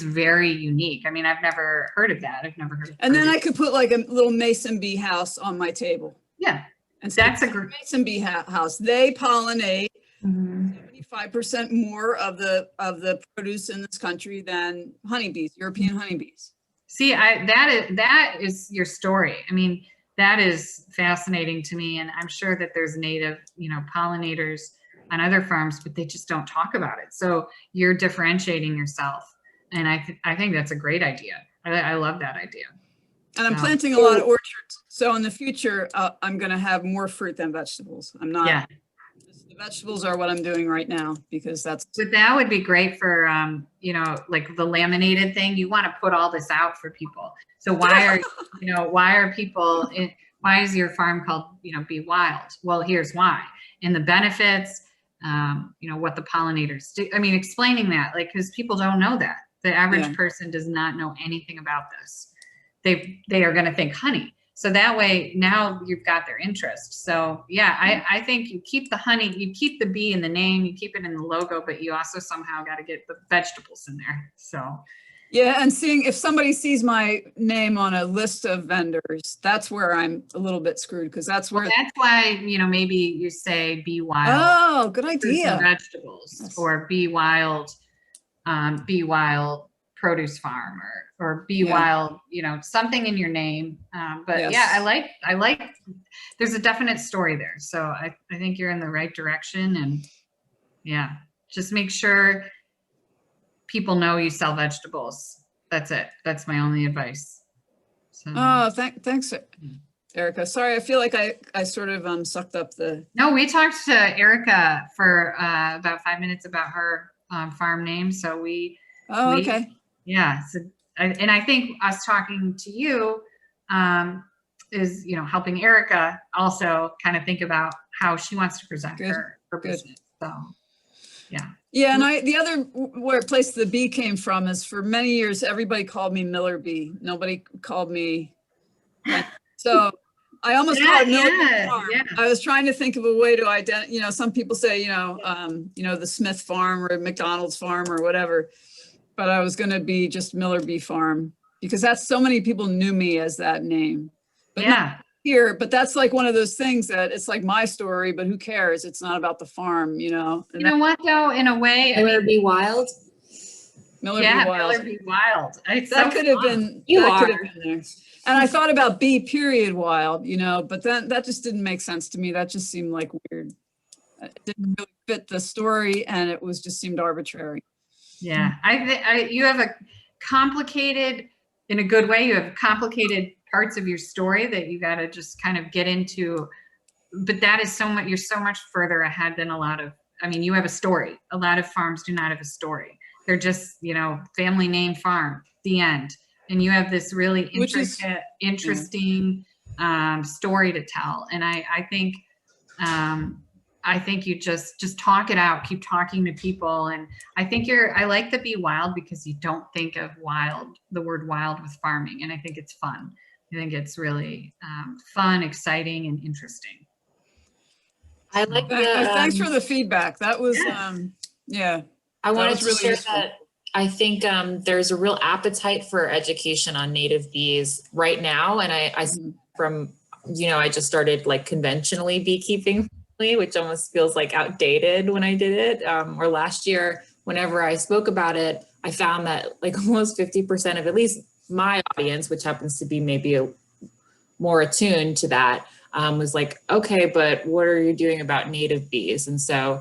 very unique. I mean, I've never heard of that. I've never heard of And then I could put like a little mason bee house on my table. Yeah. And so that's a great mason bee house. They pollinate 75% more of the produce in this country than honeybees, European honeybees. See, that is your story. I mean, that is fascinating to me. And I'm sure that there's native, you know, pollinators on other farms, but they just don't talk about it. So you're differentiating yourself. And I think that's a great idea. I love that idea. And I'm planting a lot of orchards. So in the future, I'm going to have more fruit than vegetables. I'm not. Yeah. The vegetables are what I'm doing right now because that's. But that would be great for, you know, like the laminated thing. You want to put all this out for people. So why is your farm called, you know, Be Wild? Well, here's why. And the benefits, you know, what the pollinators do. I mean, explaining that, like, because people don't know that. The average person does not know anything about this. They are going to think honey. So that way now you've got their interest. So yeah, I think you keep the honey, you keep the bee in the name, you keep it in the logo, but you also somehow got to get the vegetables in there. So yeah, and seeing if somebody sees my name on a list of vendors, that's where I'm a little bit screwed because that's where. Well, that's why, you know, maybe you say Be Wild. Oh, good idea. Vegetables or Be Wild Produce Farm or Be Wild, you know, something in your name. But yeah, I like. There's a definite story there, so I think you're in the right direction, and yeah, just make sure people know you sell vegetables. That's it. That's my only advice. So. Oh, thanks, Erica. Sorry, I feel like I sort of sucked up the. No, we talked to Erica for about 5 minutes about her farm name. So okay. Yeah. So, and I think us talking to you is, you know, helping Erica also kind of think about how she wants to present Good, her good. business. So, yeah. Yeah, and the other where place the B came from is for many years, everybody called me Miller B. Nobody called me. So I almost called it Miller B Farm. Yeah. I was trying to think of a way to identify, you know, some people say, the Smith Farm or McDonald's Farm or whatever, but I was going to be just Miller B Farm because that's so many people knew me as that name. But not here, but that's like one of those things that it's like my story, but who cares? It's not about the farm, you know. You know what though, in a way, Miller B. Wild. Miller B. Wild. Miller B. Wild. It's That so could have fun. been, that could have been there. And I thought about B period Wild, you know, but then that just didn't make sense to me. That just seemed like weird. It didn't really fit the story and it was just seemed arbitrary. Yeah, you have a complicated, in a good way, you have complicated parts of your story that you got to just kind of get into. But that is so much, you're so much further ahead than a lot of, I mean, you have a story. A lot of farms do not have a story. They're just, you know, family name farm, the end. And you have this really intricate, interesting story to tell. And I think you just talk it out, keep talking to people. And I think I like the Be Wild because you don't think of the word wild with farming. And I think it's fun. I think it's really fun, exciting, and interesting. I like the, thanks for the feedback. That was, yeah. I wanted to really share useful. that I think there's a real appetite for education on native bees right now. And I from, you know, I just started like conventionally beekeeping, which almost feels like outdated when I did it. Or last year, whenever I spoke about it, I found that like almost 50% of at least my audience, which happens to be maybe more attuned to that, was like, okay, but what are you doing about native bees? And so,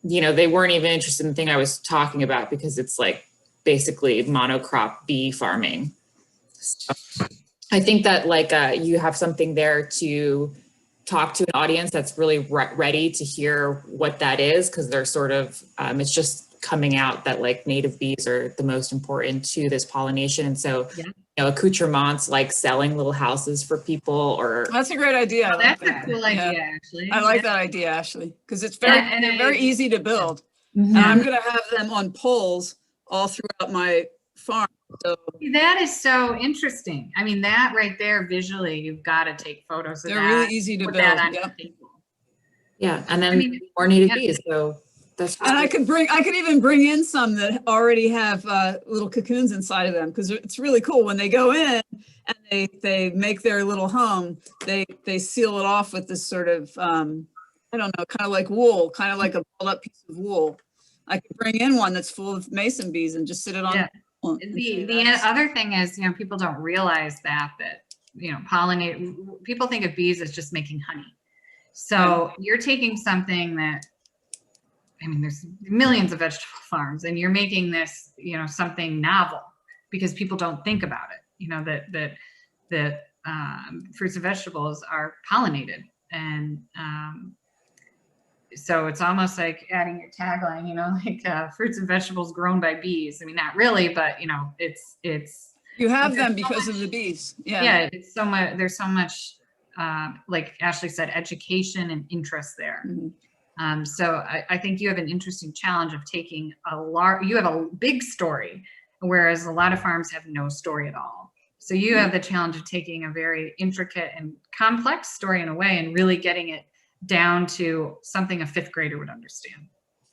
you know, they weren't even interested in the thing I was talking about because it's like basically monocrop bee farming. So I think that like you have something there to talk to an audience that's really ready to hear what that is, because they're sort of, it's just coming out that like native bees are the most important to this pollination. And so, you know, accoutrements like selling little houses for people or. That's a great idea. Oh, that's a cool idea, actually. I like that idea, Ashley, because it's very easy to build. And I'm going to have them on poles all throughout my farm. So that is so interesting. I mean, that right there, visually, you've got to take photos of that. They're really easy to build. Yeah, and then more native bees. So that's. And I could even bring in some that already have little cocoons inside of them, because it's really cool when they go in and they make their little home. They seal it off with this sort of I don't know, kind of like wool, kind of like a balled up piece of wool. I could bring in one that's full of mason bees and just sit it on. Yeah. The other thing is, you know, people don't realize that, you know, people think of bees as just making honey. So you're taking something that, I mean, there's millions of vegetable farms and you're making this, you know, something novel because people don't think about it, you know, that fruits and vegetables are pollinated. And so it's almost like adding your tagline, you know, like fruits and vegetables grown by bees. I mean, not really, but you know, it's you have them because of the bees. Yeah, it's so much. There's so much, like Ashley said, education and interest there. So I think you have an interesting challenge of taking you have a big story, whereas a lot of farms have no story at all. So you have the challenge of taking a very intricate and complex story in a way and really getting it down to something a fifth grader would understand.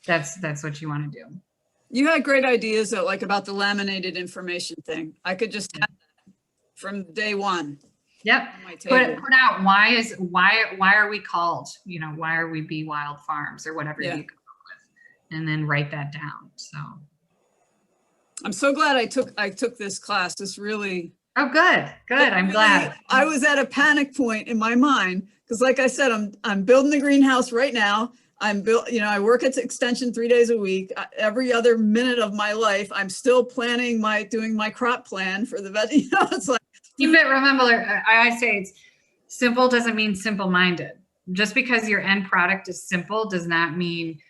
That's what you want to do. You had great ideas though, like about the laminated information thing. I could just have that from day one. Yep. Put out why are we called, you know, why are we Be Wild Farms or whatever you come up with, and then write that down. So I'm so glad I took this class. This really. Oh, good. I'm glad. I was at a panic point in my mind because, like I said, I'm building the greenhouse right now. I work at Extension 3 days a week. Every other minute of my life, I'm still doing my crop plan for the veg. You know, it's like. You might remember, I say it's simple doesn't mean simple-minded. Just because your end product is simple does not mean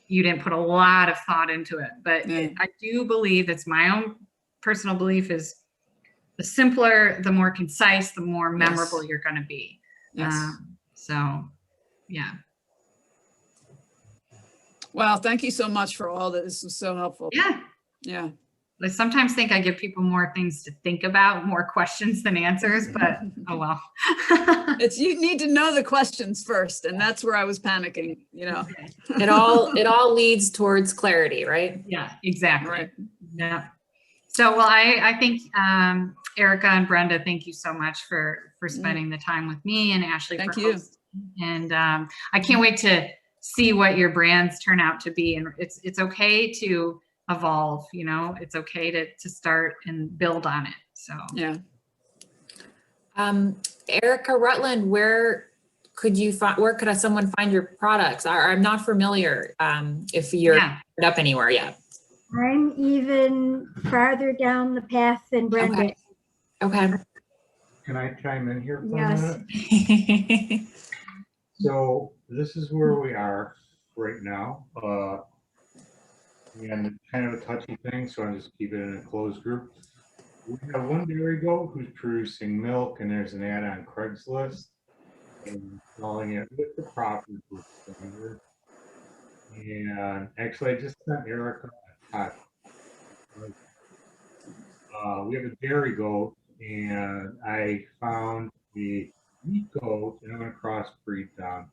you didn't put a lot of thought into it. But I do believe, it's my own personal belief, is the simpler, the more concise, the more memorable you're going to be. So, Yeah. Wow, thank you so much for all that. This was so helpful. Yeah. Yeah. I sometimes think I give people more things to think about, more questions than answers, but oh well. It's, you need to know the questions first, and that's where I was panicking, you know. It all leads towards clarity, right? Yeah, exactly. Right. Yeah. So, well, I think Erica and Brenda, thank you so much for spending the time with me, and Ashley Thank for you. hosting. And I can't wait to see what your brands turn out to be. And it's okay to evolve, you know, it's okay to start and build on it. So Yeah. Erica Rutland, where could someone find your products? I'm not familiar if you're up anywhere yet. I'm even farther down the path than Brenda. Okay. Can I chime in here for a Yes. minute? So this is where we are right now. And it's kind of a touchy thing, so I'm just keeping it in a closed group. We have one dairy goat who's producing milk, and there's an ad on Craigslist and selling it with the proper disclaimer. And actually, I just sent Erica a text. We have a dairy goat, and I found the meat goat, and I'm going to crossbreed them.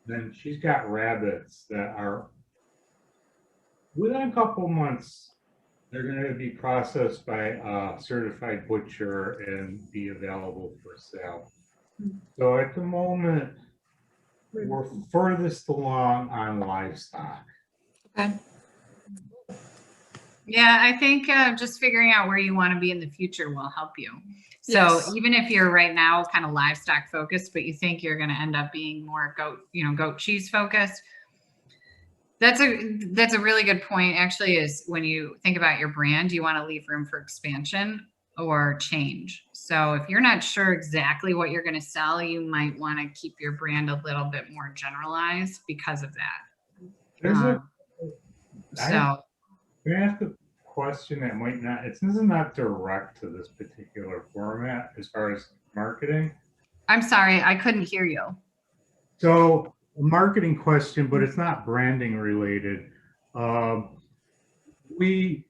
Then she's got rabbits that are, within a couple months, they're going to be processed by a certified butcher and be available for sale. So at the moment, we're furthest along on livestock. Okay. yeah, I think just figuring out where you want to be in the future will help you. So Yes. even if you're right now kind of livestock focused, but you think you're going to end up being more goat cheese focused, that's a really good point. Actually, is when you think about your brand, you want to leave room for expansion or change. So if you're not sure exactly what you're going to sell, you might want to keep your brand a little bit more generalized because of that. There's So Can I ask a question that might not, this is not direct to this particular format as far as marketing. I'm sorry, I couldn't hear you. So a marketing question, but it's not branding related. We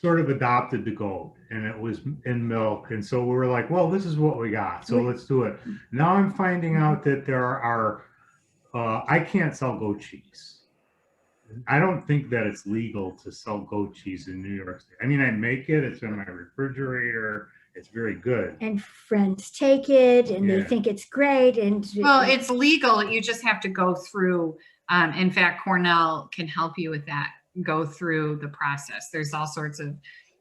sort of adopted the goat and it was in milk. And so we were like, well, this is what we got. So let's do it. Now I'm finding out that there are, I can't sell goat cheese. I don't think that it's legal to sell goat cheese in New York State. I mean, I make it, it's in my refrigerator, it's very good. And friends take it and they Yeah. think it's great. And Well, it's legal. You just have to go through. In fact, Cornell can help you with that. Go through the process. There's all sorts of,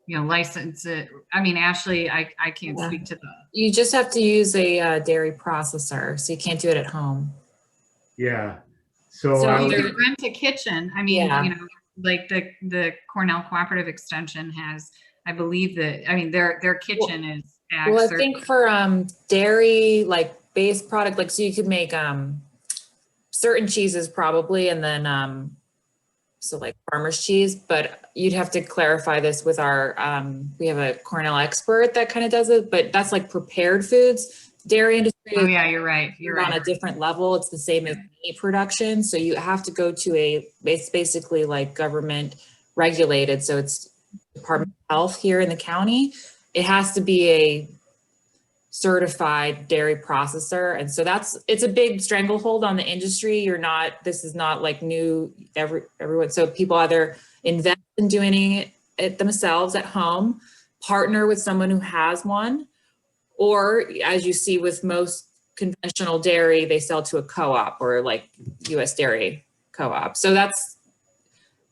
license. I mean, Ashley, I can't speak to the. You just have to use a dairy processor, so you can't do it at home. Yeah. So So I You was, can rent a kitchen. I mean, Yeah. like the Cornell Cooperative Extension has, I believe their kitchen is. Well, I think for dairy, like base product, like so you could make certain cheeses probably, and then so like farmer's cheese, but you'd have to clarify this with our we have a Cornell expert that kind of does it, but that's like prepared foods. Dairy industry Oh is yeah, you're right. You're on right. a different level. It's the same as meat production. So you have to go to it's basically like government regulated. So it's Department of Health here in the county. It has to be a certified dairy processor. And so it's a big stranglehold on the industry. This is not like new everyone. So people either invest in doing it themselves at home, partner with someone who has one, or as you see with most conventional dairy, they sell to a co-op or like US Dairy Co-op. So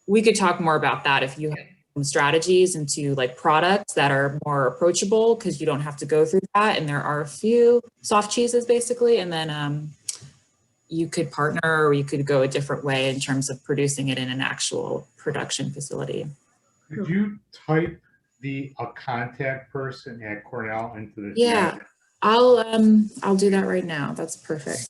we could talk more about that if you have some strategies into like products that are more approachable because you don't have to go through that. And there are a few soft cheeses basically. And then you could partner or you could go a different way in terms of producing it in an actual production facility. could you type a contact person at Cornell into the Yeah, chat? I'll do that right now. That's perfect.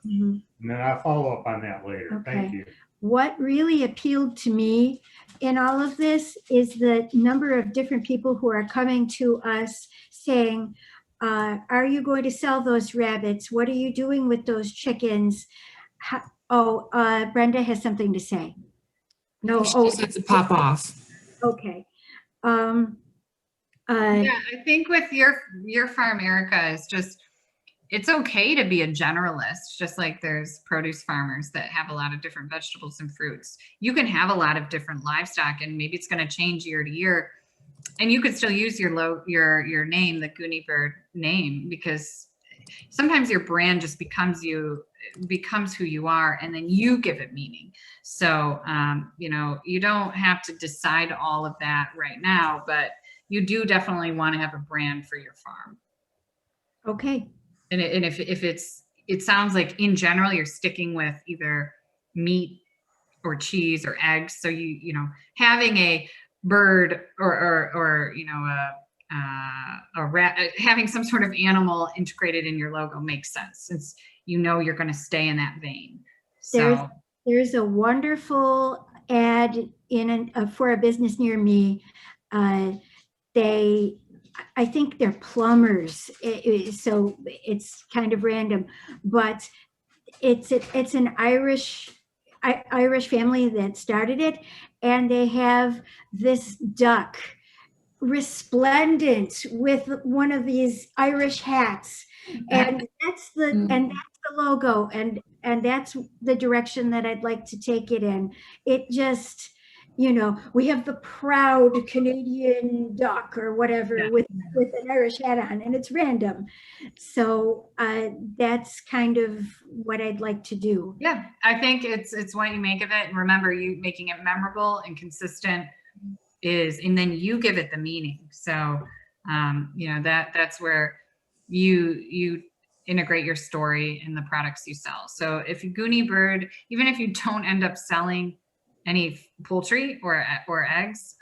Mhm. And then I'll follow up on that later. Thank Okay. you. What really appealed to me in all of this is the number of different people who are coming to us saying, are you going to sell those rabbits? What are you doing with those chickens? Brenda has something to say. No, She oh, just has to pop off. okay. Yeah, I think with your farm, Erica, is just, it's okay to be a generalist, just like there's produce farmers that have a lot of different vegetables and fruits. You can have a lot of different livestock, and maybe it's going to change year to year, and you could still use your name, the Goonie Bird name, because sometimes your brand just becomes who you are, and then you give it meaning. So you don't have to decide all of that right now, but you do definitely want to have a brand for your farm. Okay. And if it sounds like in general you're sticking with either meat or cheese or eggs, so having a bird or a rat, having some sort of animal integrated in your logo makes sense, since you're going to stay in that vein. So there's a wonderful ad for a business near me. I think they're plumbers, so it's kind of random, but it's an Irish family that started it, and they have this duck resplendent with one of these Irish hats, and that's the logo, and that's the direction that I'd like to take it in. It just, we have the proud Canadian duck or whatever with an Irish hat on, and it's random. So that's kind of what I'd like to do. yeah, I think it's what you make of it, and remember, you making it memorable and consistent and then you give it the meaning. So that's where you integrate your story in the products you sell. So if you Goonie Bird, even if you don't end up selling any poultry or eggs,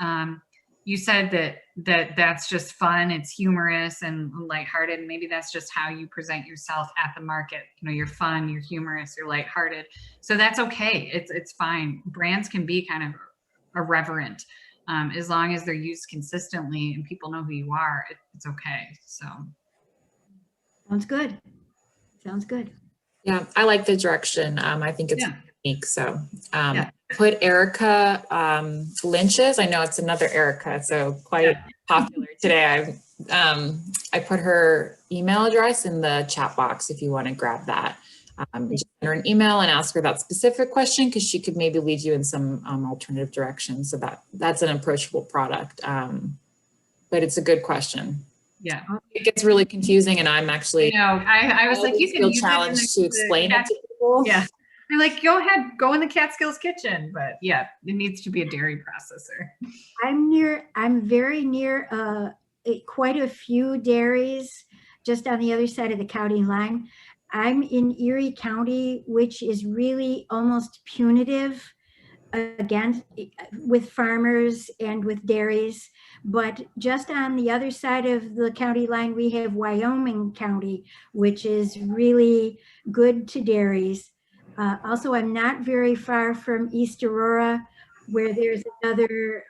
you said that's just fun, it's humorous and lighthearted, and maybe that's just how you present yourself at the market. You're fun, you're humorous, you're lighthearted. So that's okay. It's fine. Brands can be kind of irreverent, as long as they're used consistently and people know who you are. It's okay. So sounds good. Yeah, I like the direction. I think it's unique. So Yeah. put Erica Lynch's. I know it's another Erica, so quite popular today. I put her email address in the chat box if you want to grab that. Just send her an email and ask her that specific question, because she could maybe lead you in some alternative direction. So that's an approachable product, but it's a good question. Yeah, it gets really confusing, and I'm actually I was like, you can feel use challenged it to explain it to people. Yeah, I'm like, go ahead, go in the Catskills kitchen, but yeah, it needs to be a dairy processor. I'm very near quite a few dairies just on the other side of the county line. I'm in Erie County, which is really almost punitive against with farmers and with dairies. But just on the other side of the county line, we have Wyoming County, which is really good to dairies. Also, I'm not very far from East Aurora, where there's another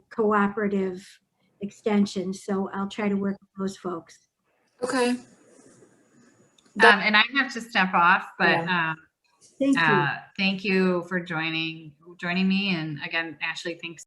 cooperative extension. So I'll try to work with those folks. Okay. And I have to step off, but Thank you. thank you for joining me. And again, Ashley, thanks